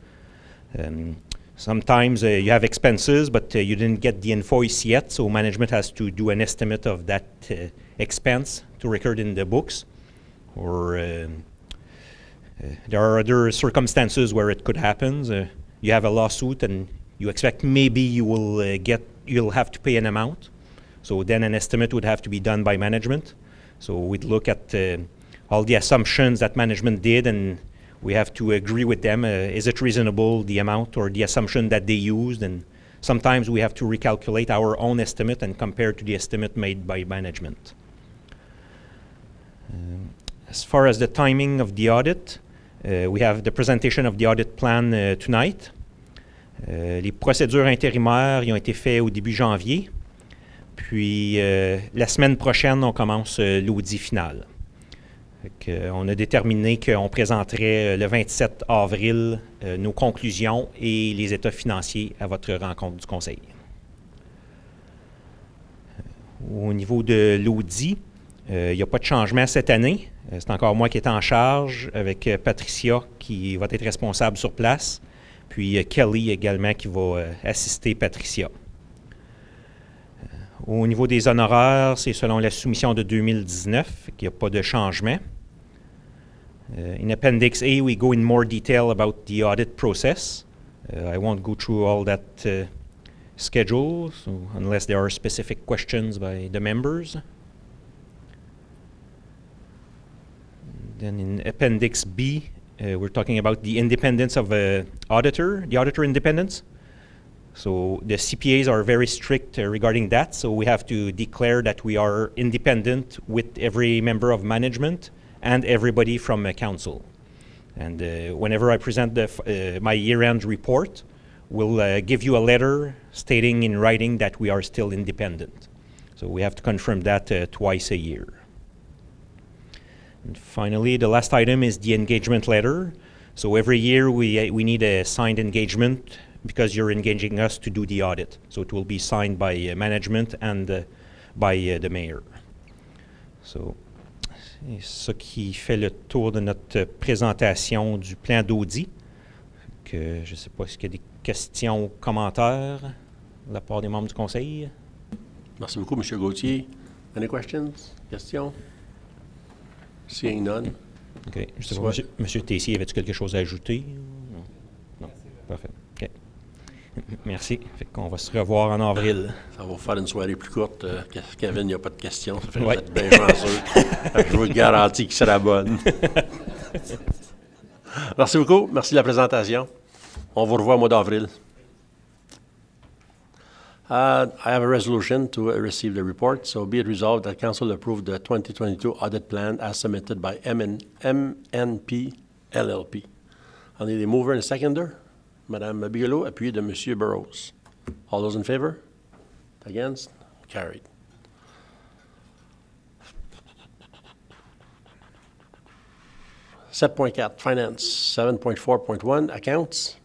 Sometimes you have expenses, but you didn't get the invoice yet, so management has to do an estimate of that expense to record in the books. Or there are other circumstances where it could happen. You have a lawsuit and you expect maybe you'll have to pay an amount. So then an estimate would have to be done by management. So we'd look at all the assumptions that management did, and we have to agree with them. Is it reasonable, the amount or the assumption that they used? And sometimes we have to recalculate our own estimate and compare to the estimate made by management. As far as the timing of the audit, we have the presentation of the audit plan tonight. Les procédures intérimaires ils ont été faites au début janvier. Puis la semaine prochaine, on commence l'audit final. On a déterminé qu'on présenterait le 27 avril nos conclusions et les états financiers à votre rencontre du Conseil. Au niveau de l'audit, il n'y a pas de changement cette année. C'est encore moi qui est en charge, avec Patricia qui va être responsable sur place, puis Kelly également qui va assister Patricia. Au niveau des honoraires, c'est selon la soumission de 2019 qu'il n'y a pas de changement. In Appendix A, we go in more detail about the audit process. I won't go through all that schedule, so unless there are specific questions by the members. Then in Appendix B, we're talking about the independence of the auditor independence. So the CPAs are very strict regarding that, so we have to declare that we are independent with every member of management and everybody from council. And whenever I present my year-end report, we'll give you a letter stating in writing that we are still independent. So we have to confirm that twice a year. And finally, the last item is the engagement letter. So every year we need a signed engagement because you're engaging us to do the audit. So it will be signed by management and by the mayor. So c'est ça qui fait le tour de notre présentation du plan d'audit. Je ne sais pas s'il y a des questions ou commentaires de la part des membres du conseil. Merci beaucoup, M. Gauthier. Any questions? Questions? Seeing none. OK. Je sais pas, M. Tessier, avait-tu quelque chose à ajouter? Non. Non. Parfait. OK. Merci. Fait qu'on va se revoir en avril. Ça va vous faire une soirée plus courte. Kevin, il n'y a pas de questions. Ça fait que vous êtes bien chanceux. Je vous garantis qu'il sera bonne. Merci beaucoup. Merci de la présentation. On vous revoit au mois d'avril. I have a resolution to receive the report. So be it resolved that Council approved the 2022 audit plan as submitted by MNP LLP. I need a mover and a seconder. Madame Bigelow, appuyé de Monsieur Burrows. All those in favor? Against? Carried. .4 Finance. 7.4.1 Accounts.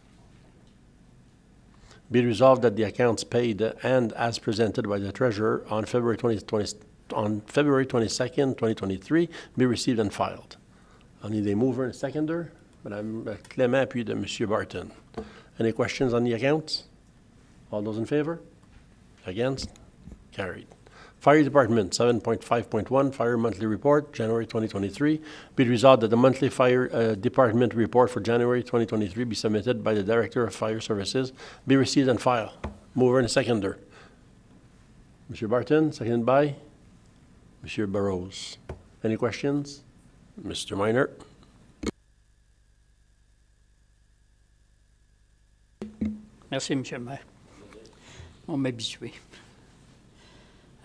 Be it resolved that the accounts paid and as presented by the Treasurer on February 22nd, 2023, be received and filed. I need a mover and a seconder. Madame Clément, appuyé de Monsieur Barton. Any questions on the accounts? All those in favor? Against? Carried. Fire Department, 7.5.1, Fire Monthly Report, January 2023. Be it resolved that the monthly Fire Department report for January 2023 be submitted by the Director of Fire Services, be received and filed. Mover and a seconder. Monsieur Barton, seconded by Monsieur Burrows. Any questions? Mr. Minor. Merci, M. le maire. On m'habitue.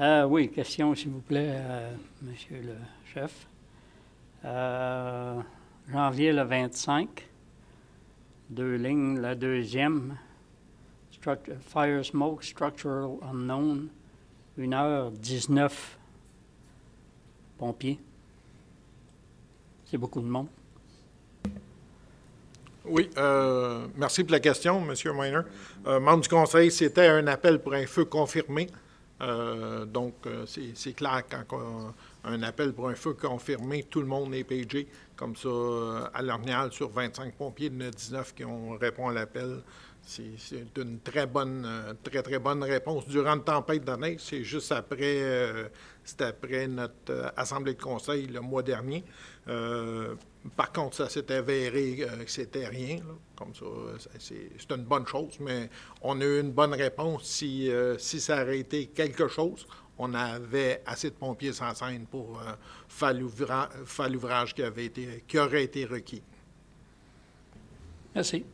Oui, question, s'il vous plaît, Monsieur le chef. Janvier le 25, 2 lignes. La deuxième, Fire Smoke Structural Unknown, 1h19 pompiers. C'est beaucoup de monde. Oui, merci pour la question, M. Miner. Membre du Conseil, c'était un appel pour un feu confirmé. Donc, c'est clair, quand un appel pour un feu confirmé, tout le monde est pagé. Comme ça, à l'Ornial, sur 25 pompiers, il y en a 19 qui ont répondu à l'appel. C'est une très bonne réponse. Durant la tempête de neige, c'est juste après, c'était après notre Assemblée de Conseil le mois dernier. Par contre, ça s'est avéré que c'était rien. Là. Comme ça, c'est une bonne chose, mais on a eu une bonne réponse. Si ça aurait été quelque chose, on avait assez de pompiers sur scène pour faire l'ouvrage qui aurait été requis. Merci.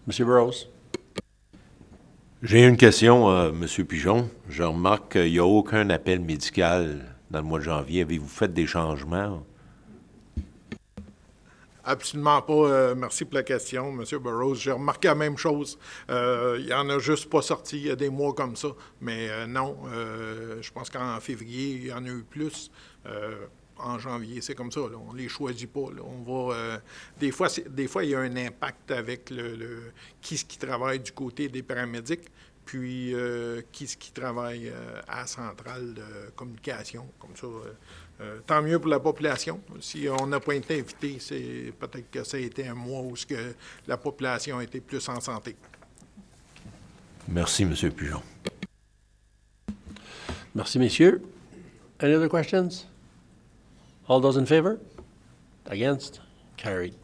M. Burroughs. J'ai une question, M. Pigeon. Je remarque qu'il n'y a aucun appel médical dans le mois de janvier. Avez-vous fait des changements? Absolument pas. Merci pour la question, M. Burroughs. J'ai remarqué la même chose. Il n'y en a juste pas sorti. Il y a des mois comme ça. Mais non, je pense qu'en février, il y en a eu plus. En janvier, c'est comme ça. Là. On ne les choisit pas. Là. On va, des fois, il y a un impact avec qui travaille du côté des paramédics, puis qui travaille à la centrale de communication. Comme ça, tant mieux pour la population. Si on n'a pas été invité, c'est peut-être que ça a été un mois où la population était plus en santé. Merci, M. Pigeon. Merci, messieurs. Any other questions? All those in favor? Against? Carried.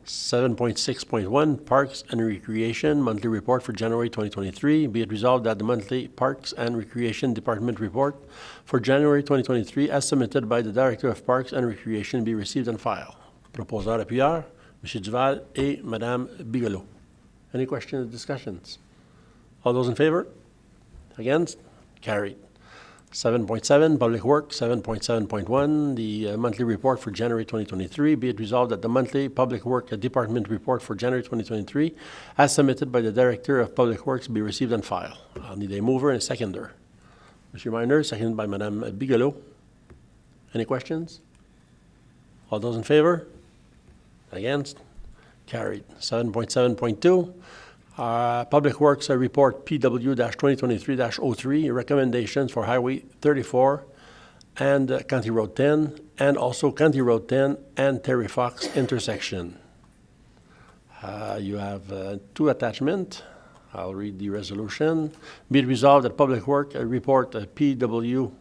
7.6.1, Parks and Recreation Monthly Report for January 2023. Be it resolved that the monthly Parks and Recreation Department report for January 2023, as submitted by the Director of Parks and Recreation, be received and filed. Proposeur appuyeur, M. Duval et Mme Bigelow. Any questions or discussions? All those in favor? Against? Carried. 7.7, Public Works, 7.7.1, the monthly report for January 2023. Be it resolved that the monthly Public Works Department report for January 2023, as submitted by the Director of Public Works, be received and filed. I'll need a mover and a seconder. Mr. Miner, seconded by Mme Bigelow. Any questions? All those in favor? Against? Carried. 7.7.2. Public Works Report PW-2023-03, recommendations for Highway 34 and County Road 10, and also County Road 10 and Terry Fox intersection. You have two attachments. I'll read the resolution. Be it resolved that Public Works Report PW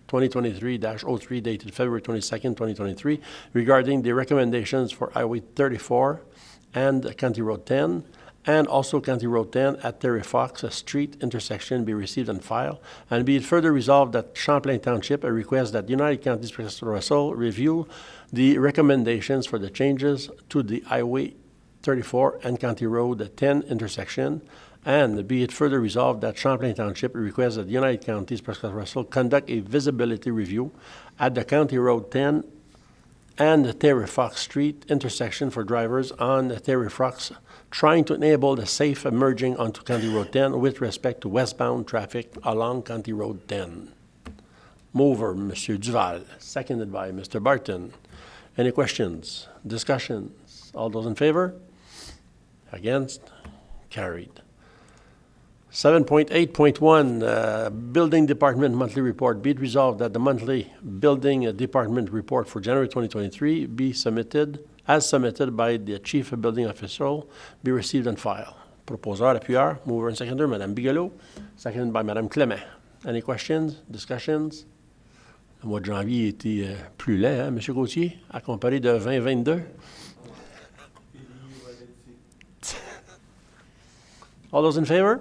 2023-03 dated February 22nd, 2023, regarding the recommendations for Highway 34 and County Road 10, and also County Road 10 at Terry Fox Street intersection be received and filed. And be it further resolved that Champlain Township requests that United Counties Professor Russell review the recommendations for the changes to the Highway 34 and County Road 10 intersection. And be it further resolved that Champlain Township requests that the United Counties Professor Russell conduct a visibility review at the County Road 10 and the Terry Fox Street intersection for drivers on the Terry Fox trying to enable the safe merging onto County Road 10 with respect to westbound traffic along County Road 10. Mover, Mr. Duval, seconded by Mr. Barton. Any questions, discussions? All those in favor? Against? Carried. 7.8.1, Building Department Monthly Report. Be it resolved that the monthly Building Department report for January 2023 be submitted, as submitted by the Chief Building Official, be received and filed. Proposeur, appuyeur, mover and seconder, Mme Bigelow, seconded by Mme Clément. Any questions, discussions? Le mois de janvier était plus lent, hein, M. Gauthier, à comparer de 2022. All those in favor?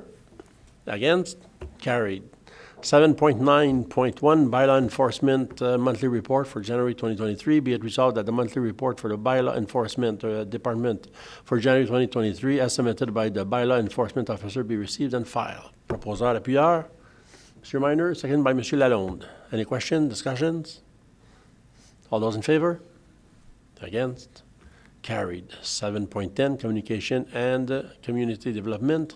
Against? Carried. 7.9.1 Bylaw Enforcement Monthly Report for January 2023. Be it resolved that the monthly report for the Bylaw Enforcement Department for January 2023, as submitted by the Bylaw Enforcement Officer, be received and filed. Proposeur appuyeur, Mr. Miner, seconded by Mr. Lalonde. Any questions, discussions? All those in favor? Against? Carried. 7.10, Communication and Community Development.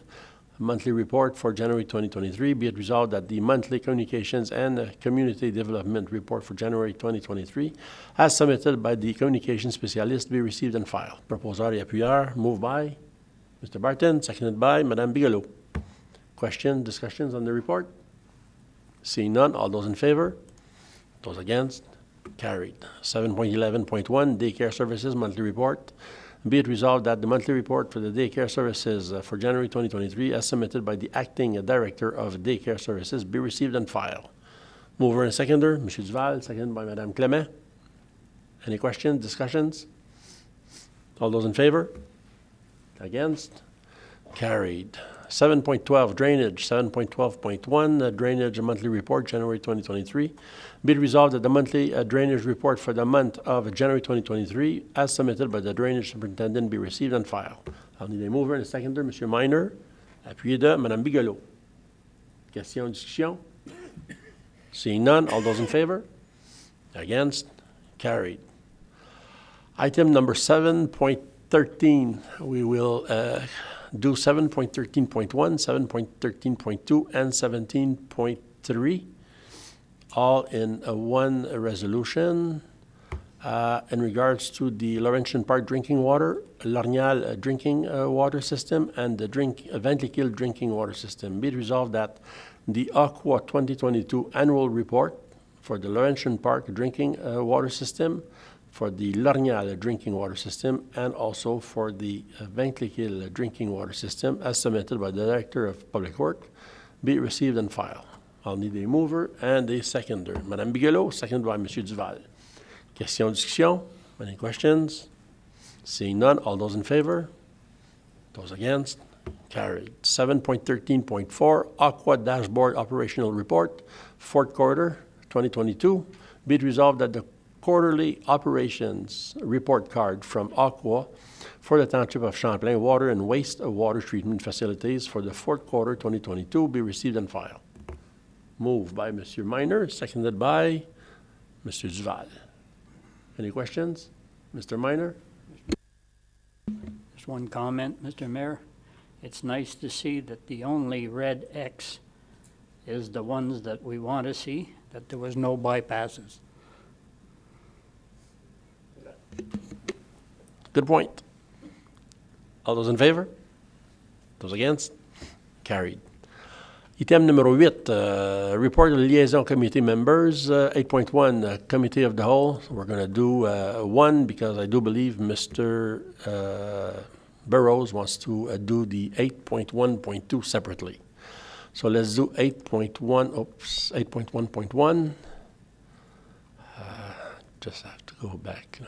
Monthly report for January 2023. Be it resolved that the monthly Communications and Community Development report for January 2023, as submitted by the Communication Specialist, be received and filed. Proposeur et appuyeur. Moved by Mr. Barton, seconded by Mme Bigelow. Questions, discussions on the report? Seeing none, all those in favor? Those against? Carried. 7.11.1, Daycare Services Monthly Report. Be it resolved that the monthly report for the daycare services for January 2023, as submitted by the Acting Director of Daycare Services, be received and filed. Mover and seconder, M. Duval, seconded by Mme Clement. Any questions, discussions? All those in favor? Against? Carried. 7.12, Drainage. 7.12.1, Drainage Monthly Report, January 2023. Be it resolved that the monthly drainage report for the month of January 2023, as submitted by the Drainage Superintendent, be received and filed. I'll need a mover and a seconder, M. Minor, appuyé de Mme Bigelow. Question, discussion? Seeing none, all those in favor? Against? Carried. Item number 7.13, we will do 7.13.1, 7.13.2, and 17.3, all in one resolution. In regards to the Laurentian Park drinking water, Lornial drinking water system, and the Ventliquille drinking water system. Be it resolved that the Aqua 2022 annual report for the Laurentian Park drinking water system, for the Lornial drinking water system, and also for the Ventliquille drinking water system, as submitted by the Director of Public Works, be received and filed. I'll need a mover and a seconder. Mme Bigelow, seconded by M. Duval. Question, discussion? Any questions? Seeing none, all those in favor? Those against? Carried. 7.13.4, Aqua Dashboard Operational Report, fourth quarter, 2022. Be it resolved that the quarterly operations report card from Aqua for the Township of Champlain water and waste water treatment facilities for the fourth quarter 2022 be received and filed. Moved by M. Minor, seconded by Mr. Duval. Any questions? Mr. Minor? Just one comment, Mr. Mayor. It's nice to see that the only red X is the ones that we want to see, that there was no bypasses. Good point. All those in favor? Those against? Carried. Item numero 8, report of liaison committee members. 8.1, committee of the whole. So we're going to do one because I do believe Mr. Burrows wants to do the 8.1.2 separately. So let's do 8.1.1. Just have to go back.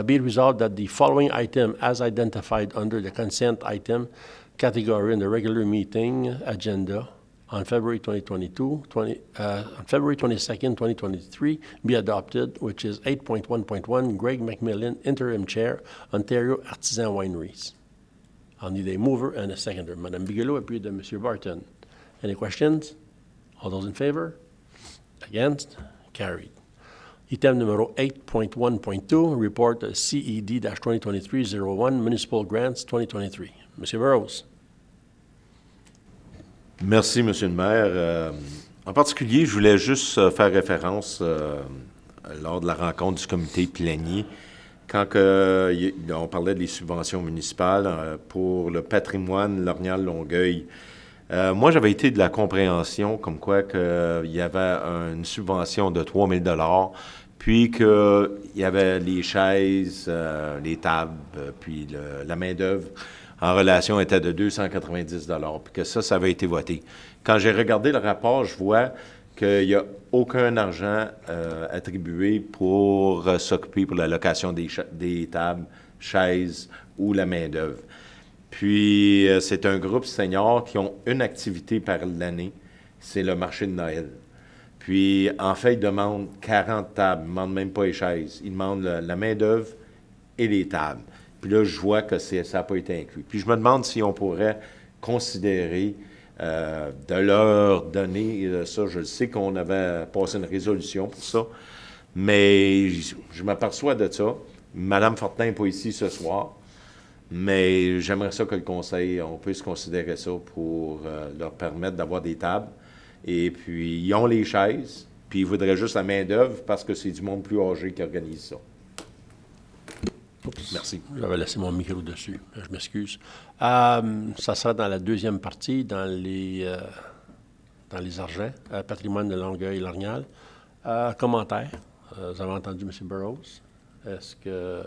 Be it resolved that the following item, as identified under the consent item category in the regular meeting agenda on February 22nd, 2023, be adopted, which is 8.1.1, Greg McMillan, Interim Chair, Ontario Artisan Wineries. I'll need a mover and a seconder. Mme Bigelow, appuyé de M. Barton. Any questions? All those in favor? Against? Carried. Item numero 8.1.2, report CED-2023-01, Municipal Grants 2023. M. Burrows. Merci, M. le maire. En particulier, je voulais juste faire référence lors de la rencontre du comité plénier, quand on parlait des subventions municipales pour le patrimoine Lornial-Longueuil. Moi, j'avais été de la compréhension comme quoi qu'il y avait une subvention de 3 000 $, puis qu'il y avait les chaises, les tables, puis la main-d'œuvre en relation était de 290 $, puis que ça avait été voté. Quand j'ai regardé le rapport, je vois qu'il n'y a aucun argent attribué pour s'occuper pour la location des tables, chaises ou la main-d'œuvre. Puis, c'est un groupe senior qui ont une activité par l'année, c'est le marché de Noël. Puis, en fait, ils demandent 40 tables, ils ne demandent même pas les chaises. Ils demandent la main-d'œuvre et les tables. Puis là, je vois que ça n'a pas été inclus. Puis, je me demande si on pourrait considérer de leur donner ça. Je sais qu'on avait passé une résolution pour ça, mais je m'aperçois de ça. Madame Fortin n'est pas ici ce soir, mais j'aimerais ça que le Conseil, on puisse considérer ça pour leur permettre d'avoir des tables. Et puis, ils ont les chaises, puis ils voudraient juste la main-d'œuvre parce que c'est du monde plus âgé qui organise ça. Oups. Merci. J'avais laissé mon micro dessus. Je m'excuse. Ça sera dans la deuxième partie, dans les argents, patrimoine de Longueuil-Lorgnal. Commentaire. Vous avez entendu M. Burroughs. Est-ce que...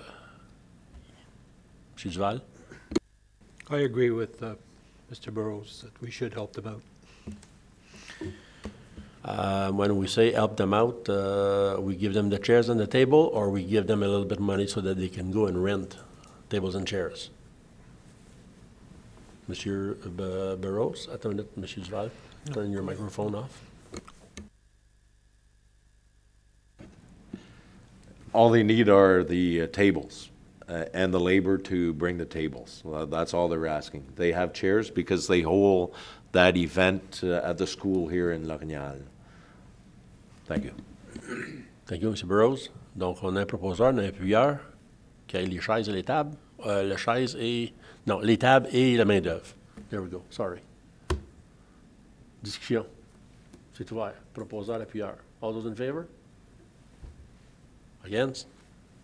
M. Duval? I agree with Mr. Burroughs that we should help them out. When we say help them out, we give them the chairs and the table, or we give them a little bit of money so that they can go and rent tables and chairs. Monsieur Burroughs, attends une minute, Monsieur Duval, turn your microphone off. All they need are the tables and the labor to bring the tables. That's all they're asking. They have chairs because they hold that event at the school here in Lorgnal. Thank you. Thank you, M. Burroughs. Donc, on a un proposeur, on a un appuyeur qui a les chaises et les tables. Les chaises et... Non, les tables et la main-d'œuvre. There we go. Sorry. Discussion. C'est ouvert. Proposeur, appuyeur. All those in favor? Against?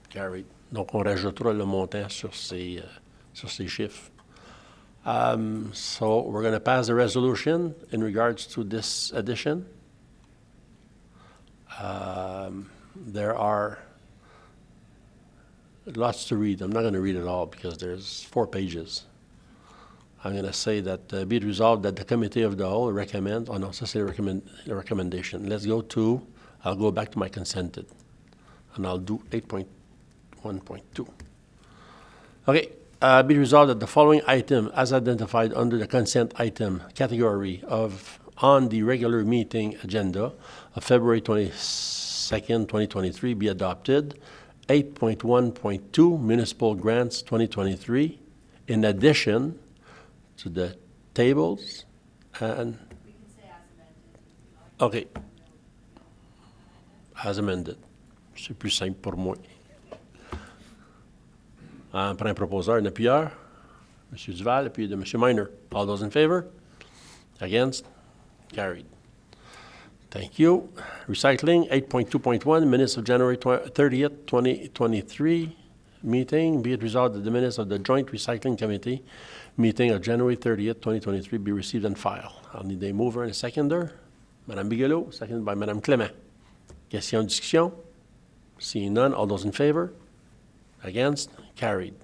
Carried. Donc, on rajoutera le montant sur ces chiffres. So, we're going to pass the resolution in regards to this addition. There are lots to read. I'm not going to read it all because there's 4 pages. I'm going to say that be it resolved that the Committee of the Whole recommends, oh no, ça c'est the recommendation. I'll go back to my consented, and I'll do 8.1.2. Okay, be it resolved that the following item, as identified under the consent item category on the regular meeting agenda of February 22nd, 2023, be adopted. 8.1.2, Municipal Grants 2023, in addition to the tables and... We can say as amended. Okay. As amended. C'est plus simple pour moi. On prend un proposeur, un appuyeur. M. Duval, appuyé de M. Miner. All those in favor? Against? Carried. Thank you. Recycling, 8.2.1, minutes of January 30th, 2023 meeting. Be it resolved that the minutes of the Joint Recycling Committee meeting of January 30th, 2023 be received and filed. I'll need a mover and a seconder. Madame Bigelow, seconded by Madame Clément. Question, discussion? Seeing none, all those in favor? Against? Carried.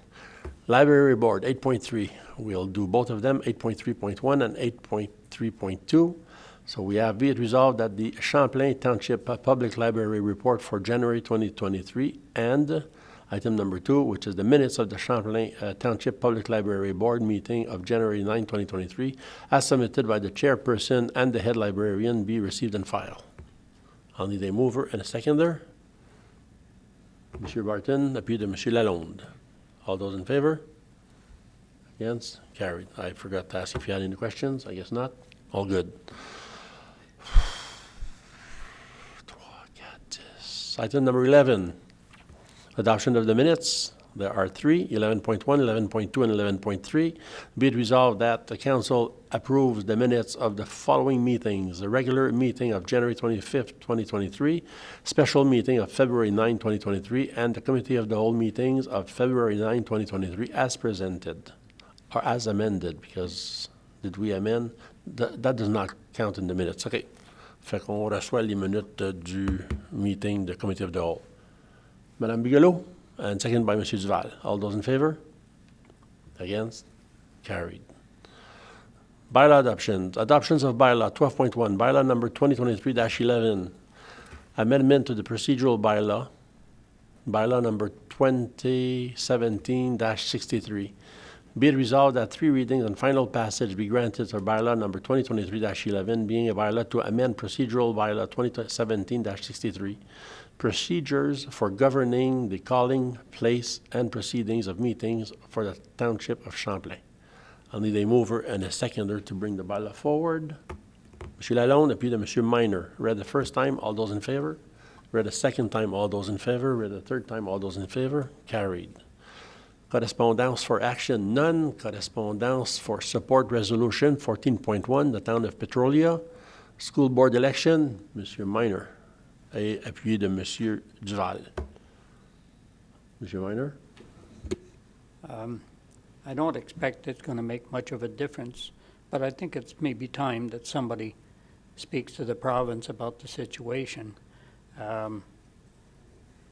Library Board, 8.3. We'll do both of them, 8.3.1 and 8.3.2. So we have, be it resolved that the Champlain Township Public Library Report for January 2023 and item number 2, which is the minutes of the Champlain Township Public Library Board meeting of January 9, 2023, as submitted by the chairperson and the head librarian, be received and filed. I'll need a mover and a seconder. M. Barton, appuyé de M. Lalonde. All those in favor? Against? Carried. I forgot to ask if you had any questions. I guess not. All good. Item number 11, adoption of the minutes. There are 3, 11.1, 11.2, and 11.3. Be it resolved that the Council approves the minutes of the following meetings: the regular meeting of January 25th, 2023, special meeting of February 9, 2023, and the Committee of the Whole meetings of February 9, 2023, as presented, or as amended, because did we amend? That does not count in the minutes. Okay. Fait qu'on reçoit les minutes du meeting de Committee of the Whole. Madame Bigelow, and seconded by M. Duval. All those in favor? Against? Carried. Bylaw adoptions. Adoptions of bylaw 12.1. Bylaw number 2023-11. Amendment to the procedural bylaw. Bylaw number 2017-63. Be it resolved that 3 readings and final passage be granted for bylaw number 2023-11, being a bylaw to amend procedural bylaw 2017-63, procedures for governing the calling, place, and proceedings of meetings for the Township of Champlain. I'll need a mover and a seconder to bring the bylaw forward. Monsieur Lalonde, appuyé de Monsieur Minor. Read the first time, all those in favor? Read the second time, all those in favor? Read the third time, all those in favor? Carried. Correspondence for action, none. Correspondence for support resolution 14.1, the town of Petrolia. School board election, Monsieur Minor. Et appuyé de Monsieur Duval. Monsieur Minor? I don't expect it's going to make much of a difference, but I think it's maybe time that somebody speaks to the province about the situation.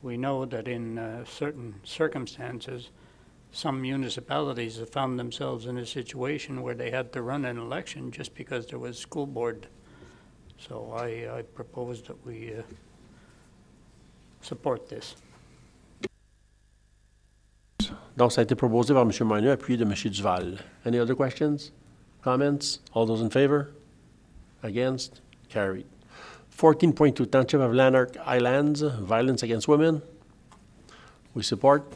We know that in certain circumstances, some municipalities have found themselves in a situation where they had to run an election just because there was school board. So I propose that we support this. Donc, ça a été proposé par M. Minor, appuyé de M. Duval. Any other questions? Comments? All those in favor? Against? Carried. 14.2, Township of Lanark Islands, violence against women. We support.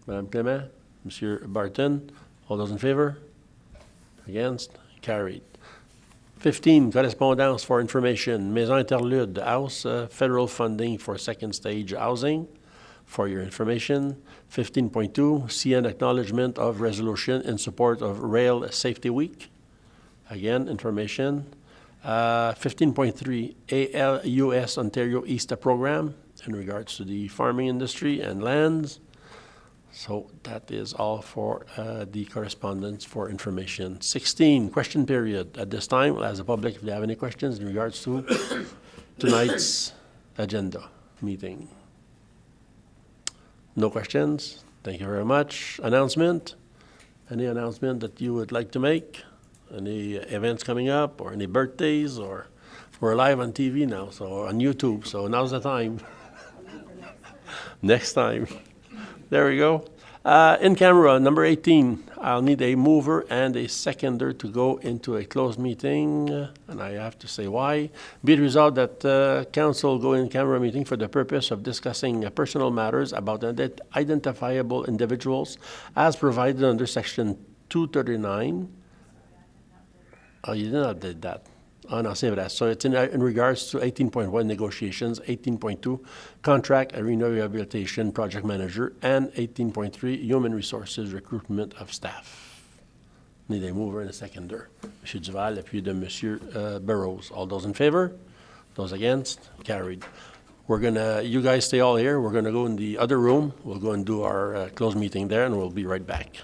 Madame Clement, Monsieur Barton, all those in favor? Against? Carried. 15, correspondence for information, Maison Interlude House, federal funding for second stage housing. For your information, 15.2, CN acknowledgement of resolution in support of Rail Safety Week. Again, information. 15.3, ALUS Ontario Easter program in regards to the farming industry and lands. So that is all for the correspondence for information. 16, question period. At this time, we'll ask the public if they have any questions in regards to tonight's agenda meeting. No questions? Thank you very much. Announcement? Any announcement that you would like to make? Any events coming up or any birthdays? Or we're live on TV now, so on YouTube, so now's the time. Next time. There we go. In camera, number 18, I'll need a mover and a seconder to go into a closed meeting, and I have to say why. Be it resolved that council go in camera meeting for the purpose of discussing personal matters about identifiable individuals as provided under section 239. Oh, you didn't update that. Oh, no, c'est vrai. So it's in regards to 18.1 negotiations, 18.2 contract arena rehabilitation project manager, and 18.3 human resources recruitment of staff. Need a mover and a seconder. Monsieur Duval, appuyé de Monsieur Burrows. All those in favor? Those against? Carried. We're gonna, you guys stay all here. We're gonna go in the other room. We'll go and do our closed meeting there, and we'll be right back.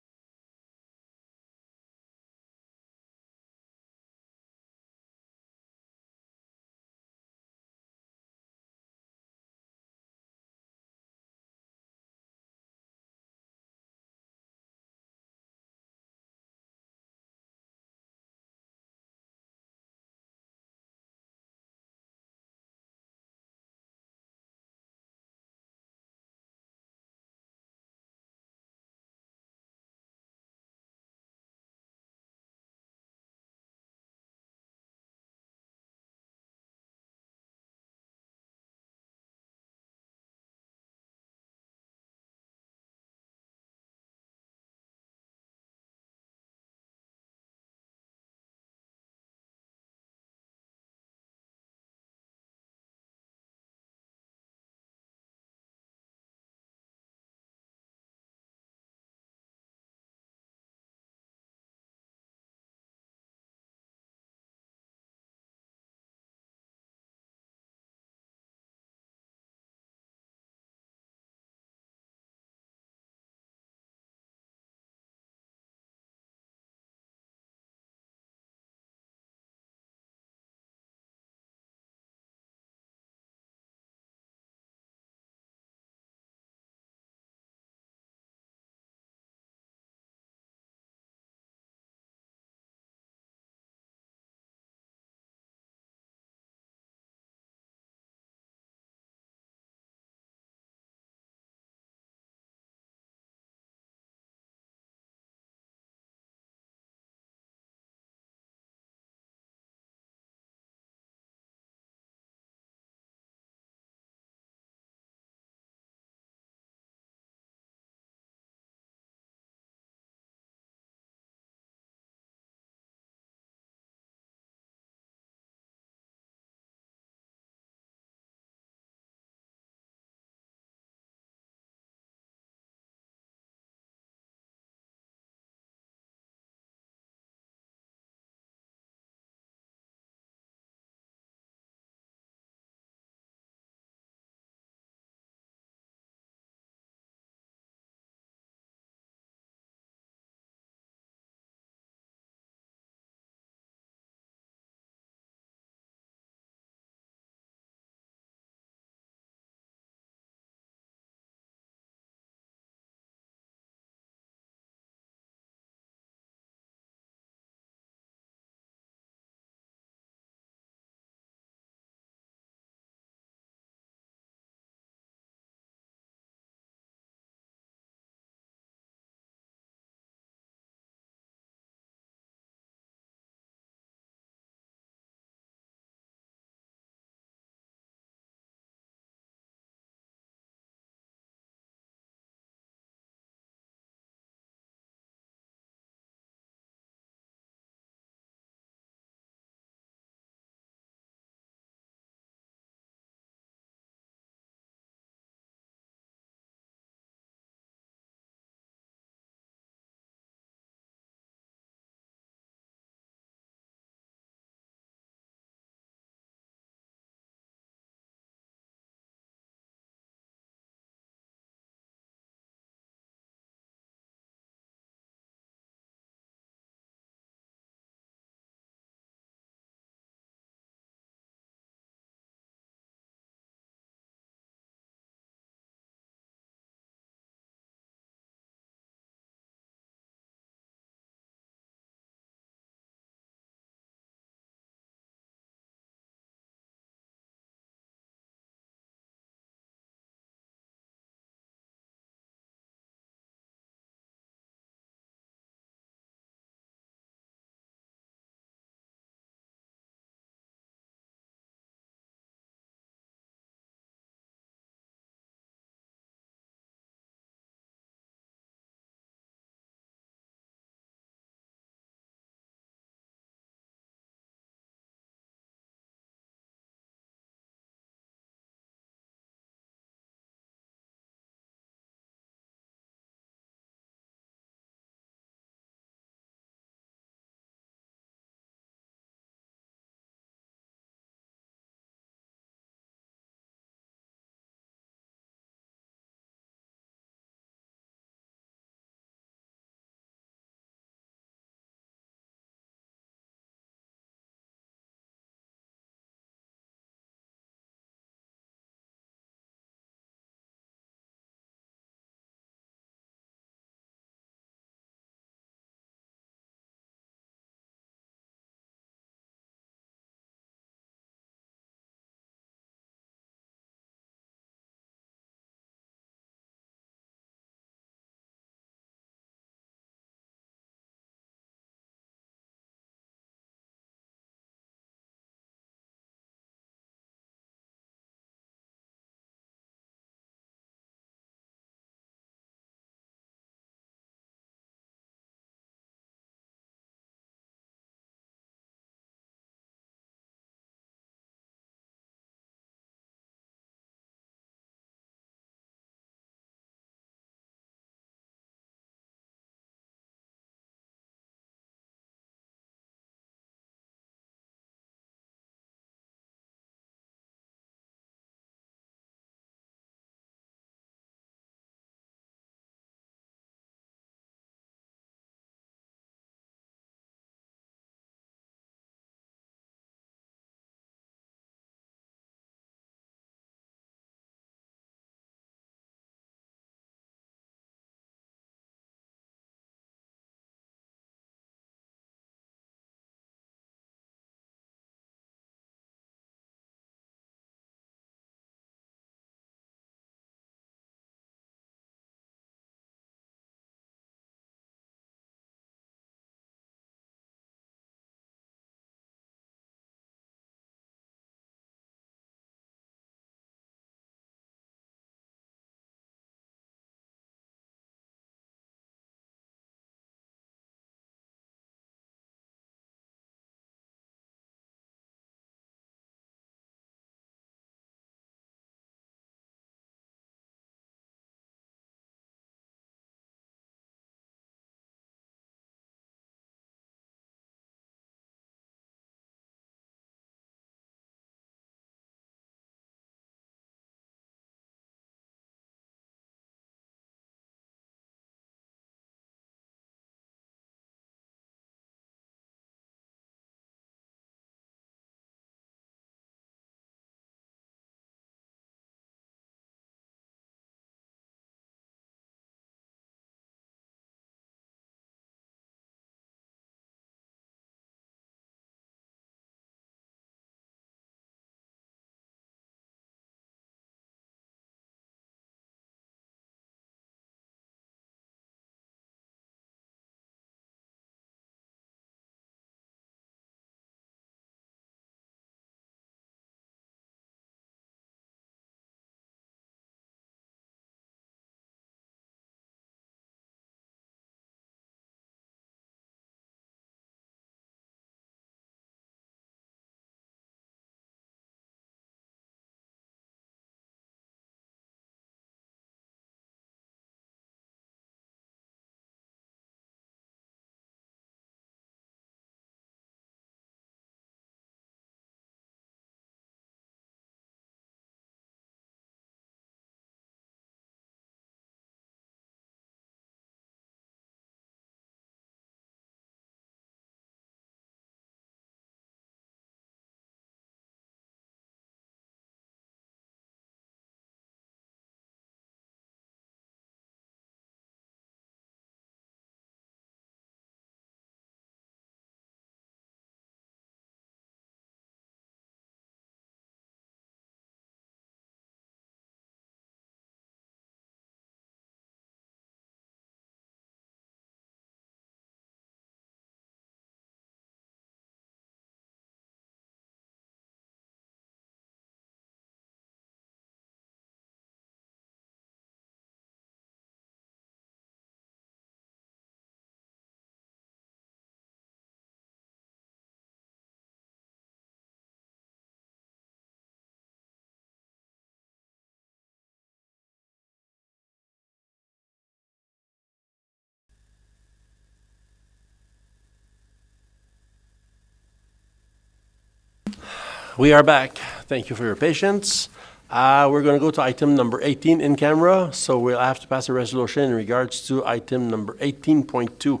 We are back. Thank you for your patience. We're going to go to item number 18 in camera, so we'll have to pass a resolution in regards to item number 18.2.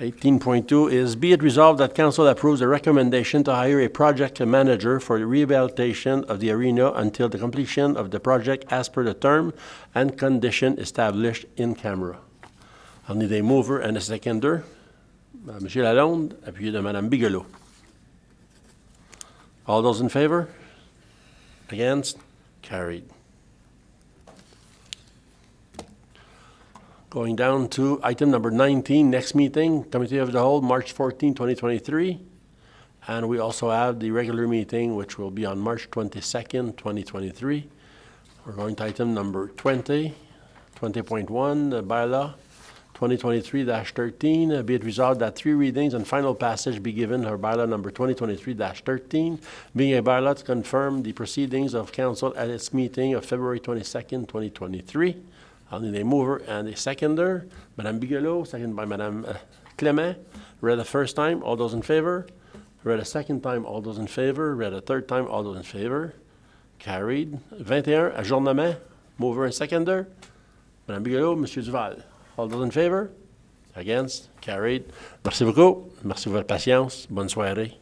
18.2 is, be it resolved that council approves a recommendation to hire a project manager for the rehabilitation of the arena until the completion of the project as per the term and condition established in camera. I'll need a mover and a seconder. Monsieur Lalonde, appuyé de Madame Bigelow. All those in favor? Against? Carried. Going down to item number 19, next meeting, Committee of the Whole, March 14, 2023. And we also have the regular meeting, which will be on March 22nd, 2023. We're going to item number 20, 20.1, the bylaw, 2023-13. Be it resolved that 3 readings and final passage be given for bylaw number 2023-13, being a bylaw to confirm the proceedings of council at its meeting of February 22nd, 2023. I'll need a mover and a seconder. Madame Bigelow, seconded by Madame Clement. Read the first time, all those in favor. Read a second time, all those in favor. Read a third time, all those in favor. Carried. 21, ajournement. Mover and seconder. Madame Bigelow, Monsieur Duval. All those in favor? Against? Carried. Merci beaucoup. Merci de votre patience. Bonne soirée.